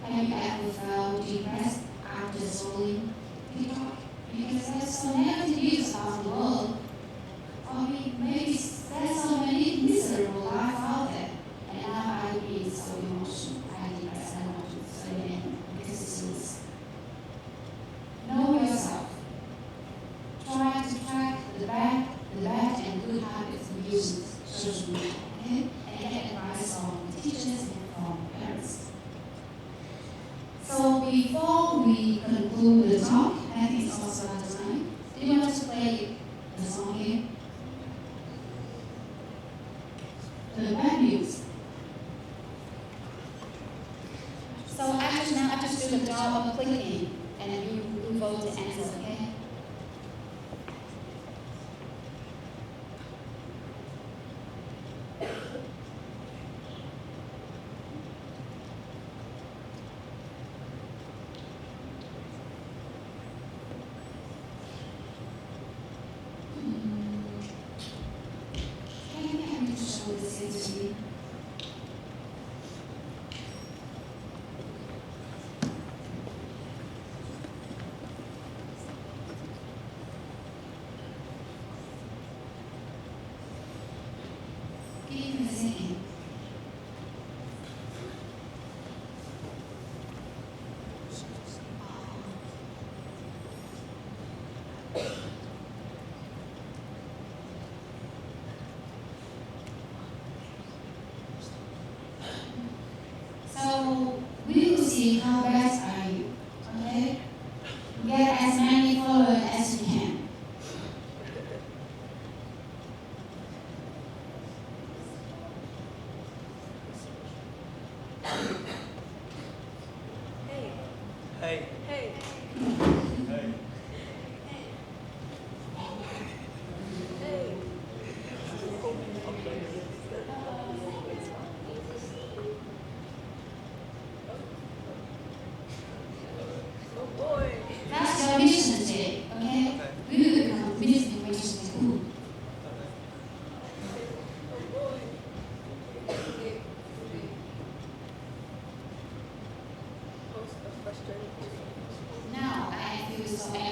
Have you ever felt depressed after scrolling TikTok? Because there's so negative news about the world. Or maybe there's so many miserable lives out there. And now I'm being so emotional. I'm depressed. I want to throw it in because it's loose. Know yourself. Try to track the bad and good habits of using social media, okay? And get advice from teachers and from parents. So before we conclude the talk, I think it's also about time. Do you want to play the song here? The bad news. So actually now I just do the job of clicking and you vote the answer, okay? Can you show this into me? Give me a second. So we will see how best are you, okay? Get as many followers as you can. Hey, Hey. hey, Hey. hey.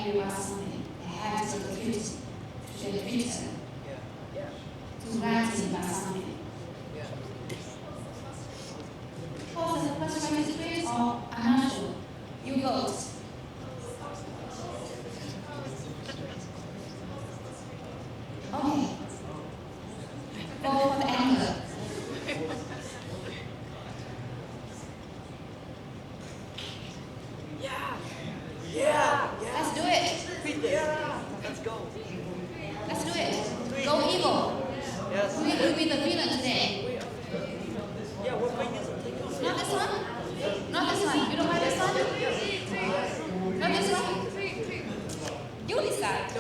angry about something, they have to take the Twitter, Yeah. Yeah. to write about something. Yeah. Pause the first right is please, or I'm not sure. You vote. Okay. Go for the anger. Yeah. Yeah. Let's do it. Yeah. Let's go. Let's do it. Go evil. Yes. We will be the villain today. Yeah, we're playing this. Not this one? Not this one. You don't like this one? Not this one? You decide.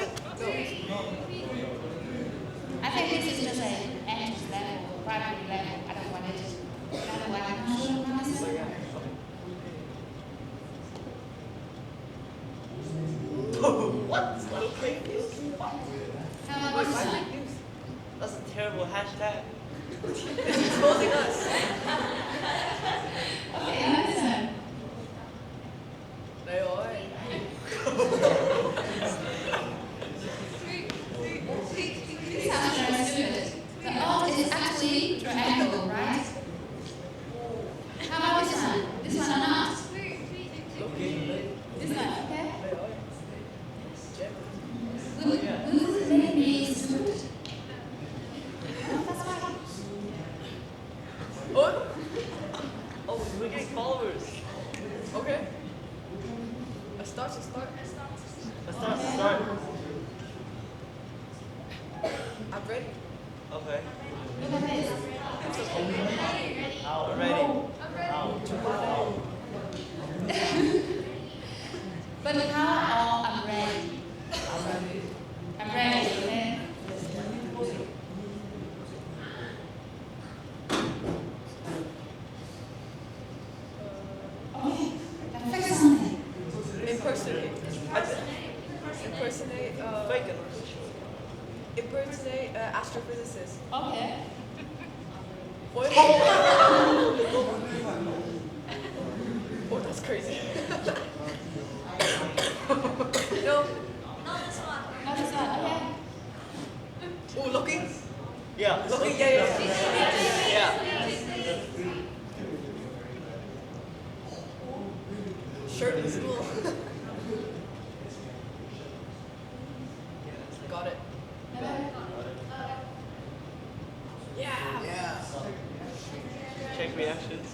I think this is just an entrance level, primary level. I don't want it. Another one. I'm not sure about this one. What? Okay. How about this one? That's a terrible hashtag. It's exposing us. Okay, another one. Này ơi. This sounds very stupid. The alt is actually triangle, right? How about this one? This one or not? This one, okay? Who's making me stupid? That's right. Oh, we're getting followers. Okay. Let's start. Let's start. I'm ready. Okay. Look at this. We're ready. But how I'm ready? I'm ready, okay? Okay, now fix something. Impersonate. Fake it. Impersonate astrophysicist. Okay. What? Oh, that's crazy. No. Not this one, okay? Oh, looking. Yeah. Looking. Yeah. Yeah. Shirt in school. Got it. Yeah. Check reactions.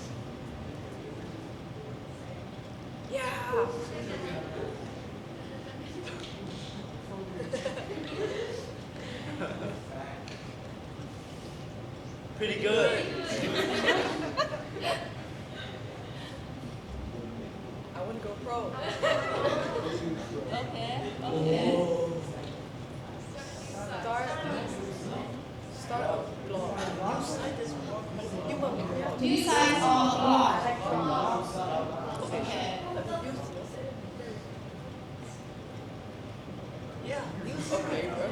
Yeah. Pretty good. I want to go pro. Okay. Start a blog. New size or block? Okay. Yeah. Okay, bro.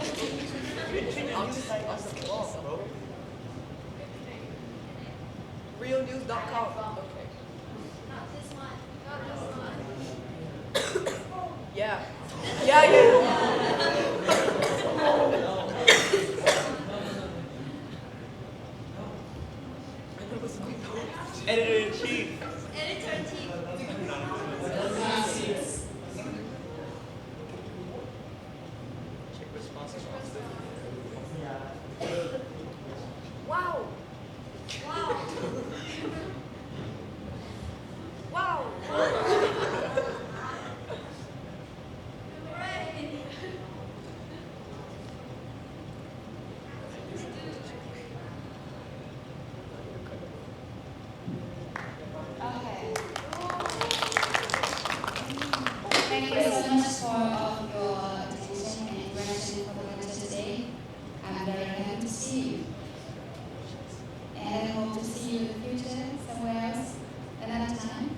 I'll just blog, bro. Realnews.com. Okay. Yeah. Editor-in-chief. Check responses. Wow. Okay. Thank you so much for all of your attention and interaction for the lecture today. I'm very happy to see you. And I hope to see you in the future somewhere else another time.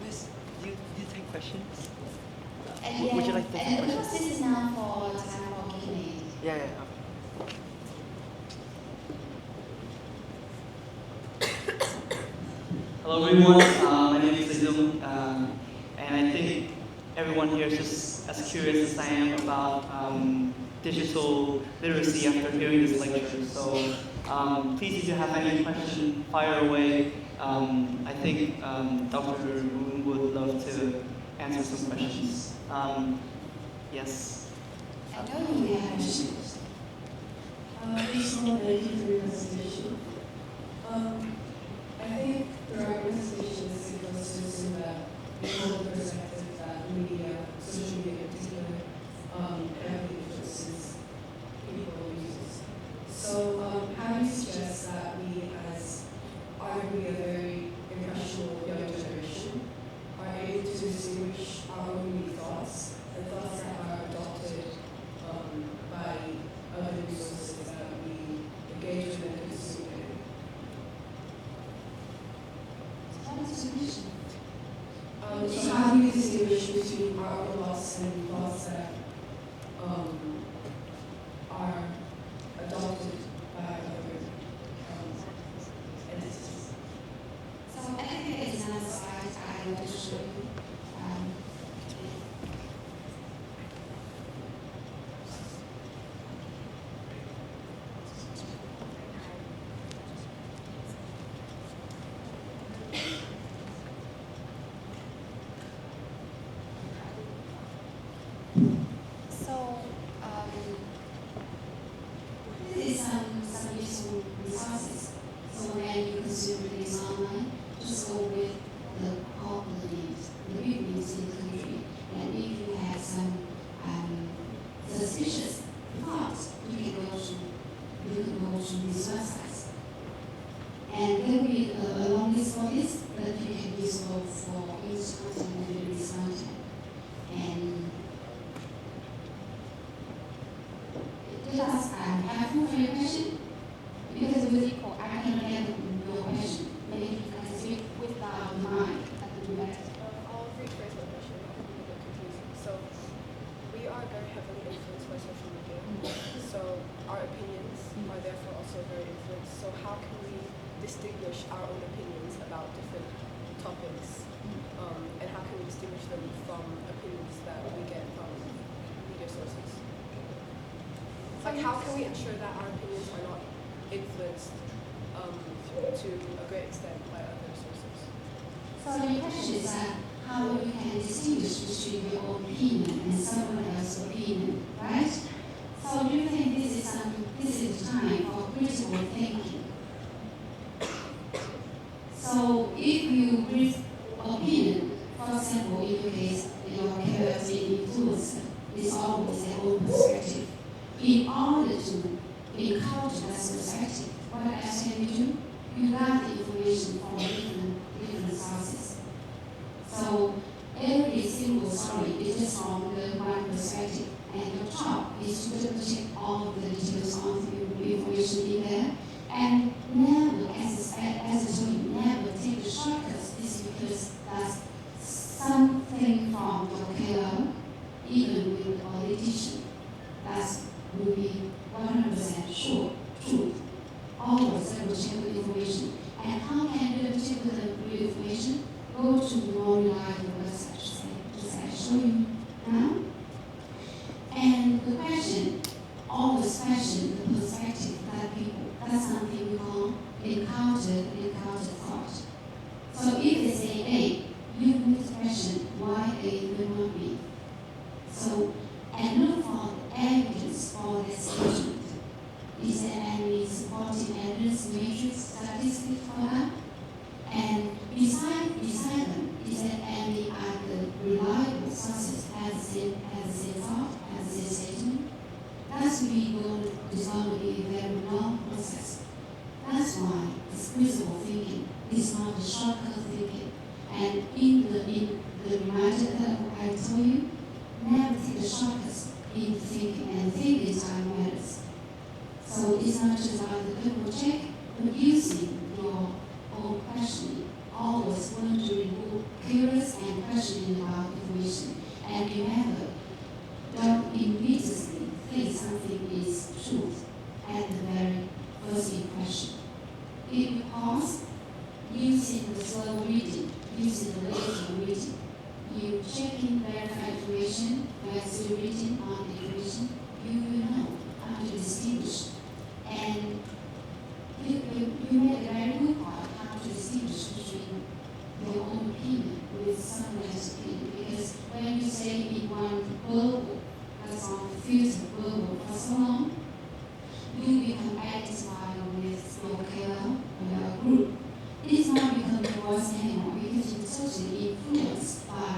Miss, do you take questions? And Would you like to and take because questions? this is now for time for Q&A. Yeah. Hello everyone, my name is Sejong, and I think everyone here is just as curious as I am about digital literacy after hearing this lecture. So please, if you have any question, fire away. I think Dr. Moon would love to answer some questions. Yes. I know you may have questions. Based on the different presentation, I think there are presentations that goes to assume that from the perspective that media, social media in particular, heavily influences people users. So how do you suggest that we, as arguably a very impressionable young generation, are able to distinguish our own unique thoughts and thoughts that are adopted by other resources that we engage with and consume in? What is the question? So how do you distinguish between our own thoughts and thoughts that are adopted by other entities? So I think there is another slide I want to show you. This is some useful resources. So when you consume things online, just go with the popular news, the big news in the country. And if you have some suspicious thoughts, you can go to these websites. And there will be a long list for this, but you can use both for each content and release content. And just helpful for your question, because with I can get your question. Maybe you can speak without mind. That would be better. I'll rephrase my question. I think it's a bit confusing. So we are very heavily influenced by social media. So our opinions are therefore also very influenced. So how can we distinguish our own opinions about different topics? And how can we distinguish them from opinions that we get from media sources? Like, how can we ensure that our opinions are not influenced to a great extent by other sources? So your question is how you can distinguish between your own opinion and someone else's opinion, right? So do you think this is time for critical thinking? So if you read opinion, for example, in your case, your charismatic influencer is always their own perspective. In order to encounter that perspective, what else can you do? You got the information from different sources. So every single story is just from the one perspective, and your job is to check all the details of the information in there, and never, as I told you, never take the shortcuts. This is because that's something from your KO, even with the politician, that's will be 100% sure, truth. Always double check the information. And how can you double check the information? Go to the more reliable website, just I show you now. And the question, always question the perspective that people, that's something we call encounter thought. So if they say A, you need to question why A will not be. So, and look for evidence for this statement. Is there any supporting evidence, matrix, statistic for that? And beside them, is there any other reliable sources as they thought, as they statement? That's we going is going to be a very long process. That's why excusable thinking is not a shortcut thinking. And in the reminder that I told you, never take the shortcuts in thinking, and thinking time matters. So it's not just about the double check, but using your own questioning. Always want to be curious and questioning about information. And remember, don't immediately think something is truth at the very first impression. If you pause, using the slow reading, using the later reading, you check in verified information, where it's written on the information, you will know how to distinguish. And you made a very good point how to distinguish between your own opinion with someone else's opinion. Because when you say in one global, as on filter global for so long, you become identified with your KL or your group. It's not become your voice anymore because you're totally influenced by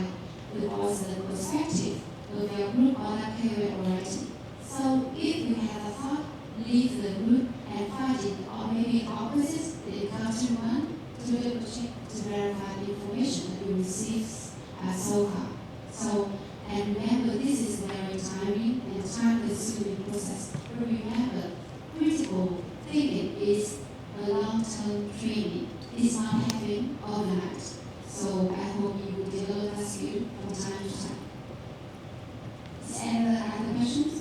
the voice and the perspective of your group or that KL already. So if you have a thought, leave the group and find it, or maybe the opposite, the counter one, to double check to verify the information that you receive so far. So, and remember, this is very timely and time-consuming process. But remember, critical thinking is a long-term training. It's not happening overnight. So I hope you will develop that skill from time to time. Is there any other questions?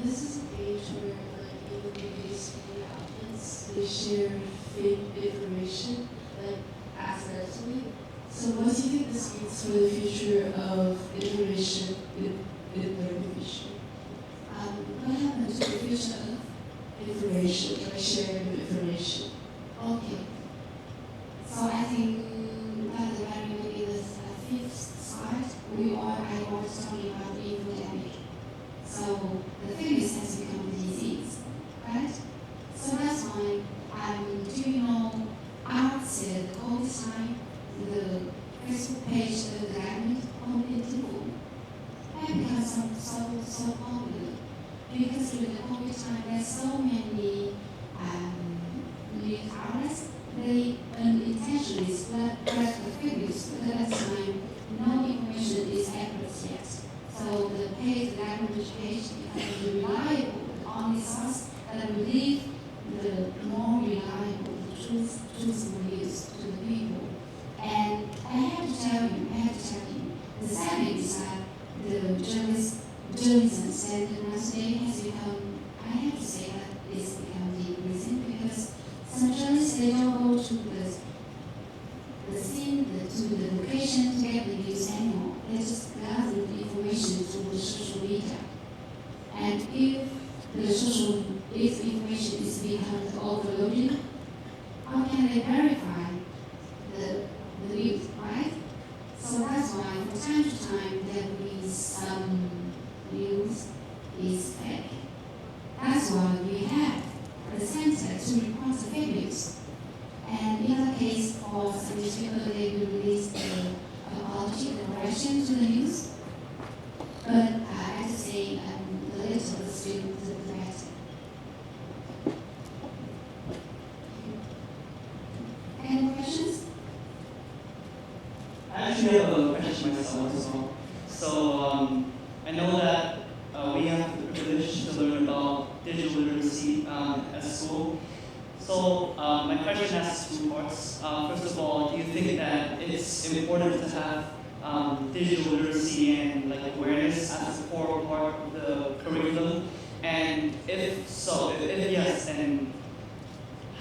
This is an age where, like, even the media outlets, they share fake information, like, accidentally. So what do you think this means for the future of information in the future? What happened to the future of Information, like sharing of information. Okay. So I think that the very maybe the fifth slide, I was talking about the infodemic. So the fitness has become a disease, right? So that's why do you know after the COVID time, the Facebook page of the government opened that becomes so popular. Because during the COVID time, there's so many news outlets, they unintentionally spread the fake news, but at that time, no information is accurate yet. So the language page becomes reliable, the only source that will leave the more reliable, the truthful news to the people. And I have to tell you, the sad thing is that the journalism standard nowadays has become, I have to say that it's become decreasing because some journalists, they don't go to the scene, to the location to get the news anymore. They just gather the information through the social media. And if information is becoming overloaded, how can they verify the news, right? So that's why from time to time there will be some news is fake. That's why we have the center to report the fake news. And in that case, for some newspaper, they will release the apology, the correction to the news. But I have to say, the little is still the better. Any more questions? I actually have a question myself as well. So I know that we have the privilege to learn about digital literacy at school. So my question has two parts. First of all, do you think that it's important to have digital literacy and awareness as a core part of the curriculum? And if so, if yes, then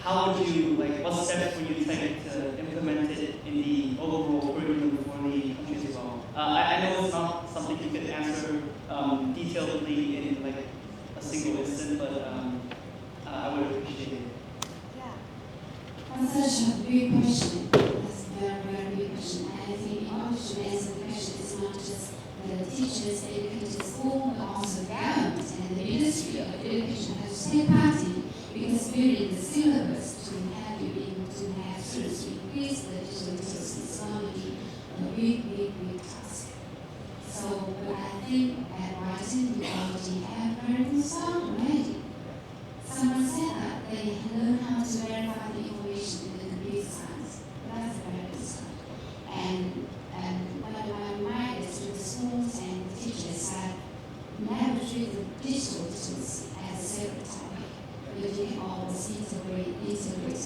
how would you, what steps would you take to implement it in the overall curriculum for the country as well? I know it's not something you could answer detailedly in a single instant, but I would appreciate it. That's such a big question. That's a very, very big question. And I think in order to answer the question, it's not just the teachers, the educators, school, but also the government and the Ministry of Education has to take part in, because building the syllabus to have you able to have students to increase the digital literacy is going to be a big task. So, but I think at Brighton we already have very good start already. Someone said that they learn how to verify the information in the computer science. That's a very good start. And what I remind is to the schools and the teachers that never treat the digital literacy as a separate topic. But you can always integrate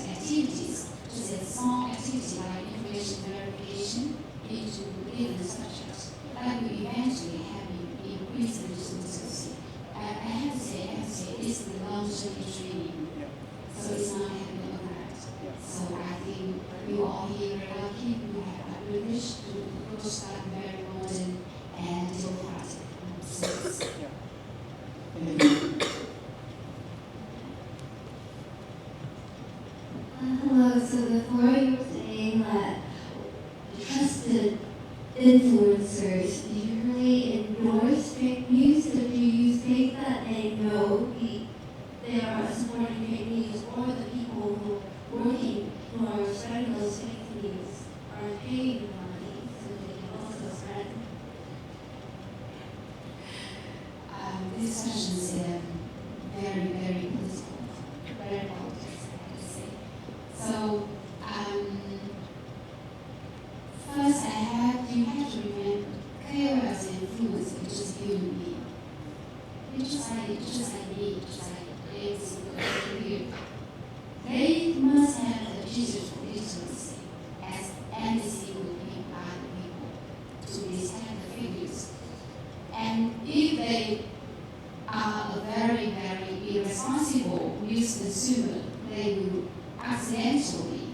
activities, just a small activity like information verification into given subjects. That will eventually have you increase the digital literacy. I have to say, it's the long-term training. So it's not happening overnight. So influencers usually endorse fake news? So do you think that they know they are supporting fake news, or the people who are working, who are spreading those fake news, are paying the money so they can also spread? This question is very, very political, very politics, I have to say. So, first you have to remember, KOLs and influencers are just human beings. It's just like me, just like every single you. They must have a digital literacy as any single people to detect the figures. And if they are a very, very irresponsible news consumer, they will accidentally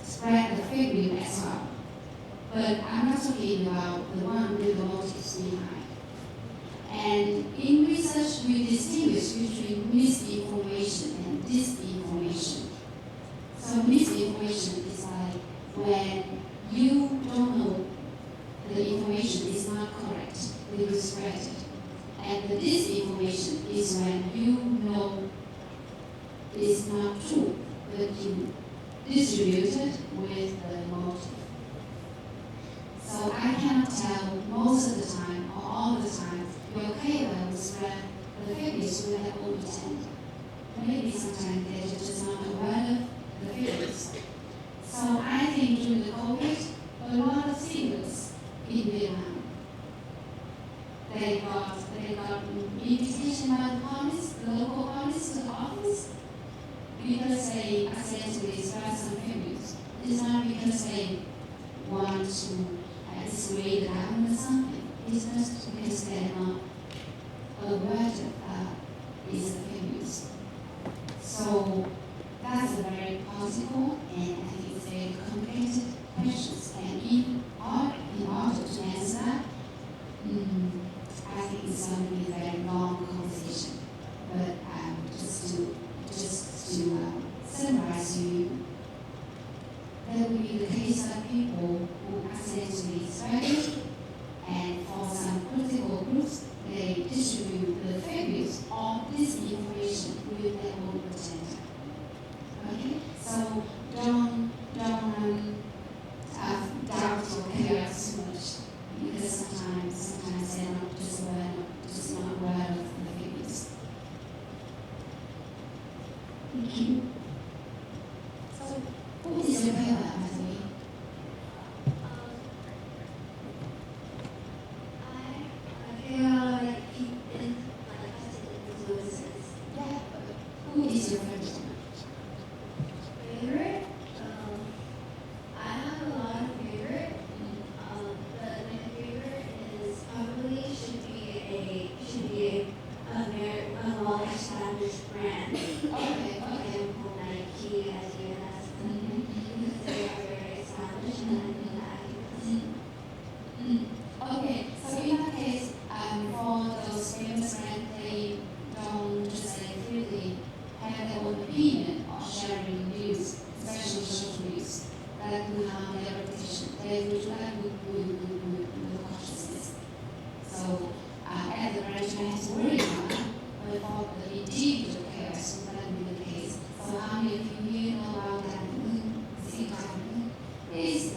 spread the fake news as well. But I'm not talking about the one with the motives behind. And in research, we distinguish between misinformation and disinformation. So misinformation is like when you don't know the information is not correct, then you spread it. And the disinformation is when you know it's not true, but you distribute it with the motive. So I cannot tell most of the time or all the time your KOL will spread the fake news with their own intent. Maybe sometimes they're just not aware of the figures. So I think during the COVID, a lot of singers in Vietnam, they got invitation by the police, the local police to the office, because they accidentally spread some fake news. It's not because they want to dissuade the government or something. It's just because they're not aware that it's a fake news. So that's a very political and I think it's very complicated questions. And in order to answer that, I think it's going to be a very long conversation. But just to summarize you, there will be the case of people who accidentally spread it, and for some political groups, they distribute the fake news or disinformation with their own agenda. Okay, so don't doubt your chaos too much, because sometimes they're not just not aware of the fake news. Thank you. So, who is your KOL, by the way? Who is your favorite? Favorite? I have a lot of favorite, but my favorite is probably should be a well-established brand. Okay. Example, Nike, Adidas, because they are very established and I feel that. Okay, so in that case, for those famous brands, they don't just really have their own opinion or sharing news, especially social news, that will harm their reputation. They will do that with consciousness. So, as the brand has to worry about that, but for the individual chaos, that will be the case. So, how many of you know about that? Is the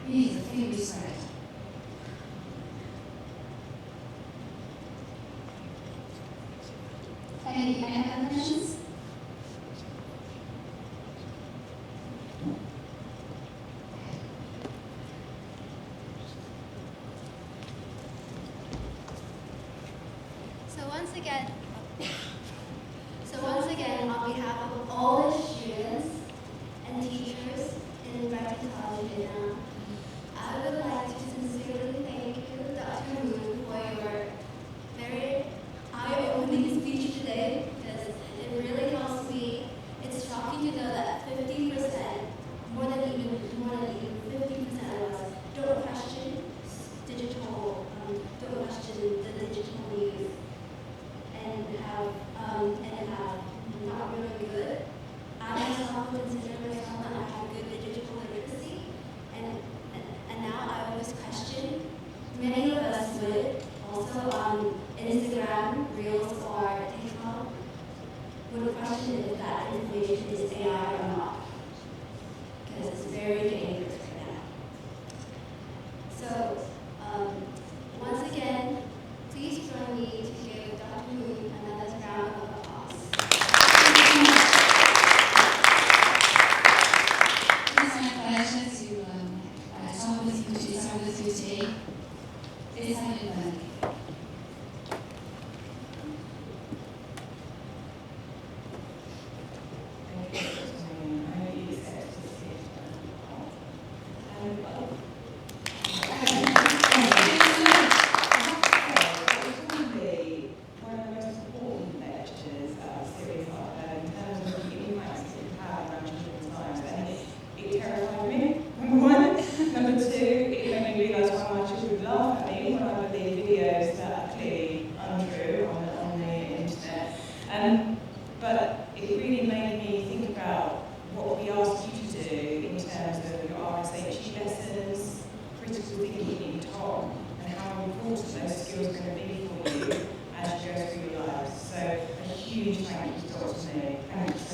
favorite spread. Any other questions? So once again, on behalf of all the students and teachers in Brighton College, Vietnam, I would like to sincerely thank you, Dr. Moon, for your very eye-opening speech today, because it really helps me. It's shocking to know that 50%, more than even 50% of us don't question the digital news and have not really good. I myself consider myself and I have good digital literacy, and now I Instagram, Reels, or TikTok would question if that information is AI or not, because it's very dangerous right now. So, once again, please join me to give Dr. Moon another round of applause. It's my pleasure to talk with you today. It's everybody. But it really made me think about what we asked you to do in terms of your RSHE lessons, critical thinking in TOM, and how important those skills are going to be for you as you go through your lives. So a huge thank you to Dr. Moon. Thank you so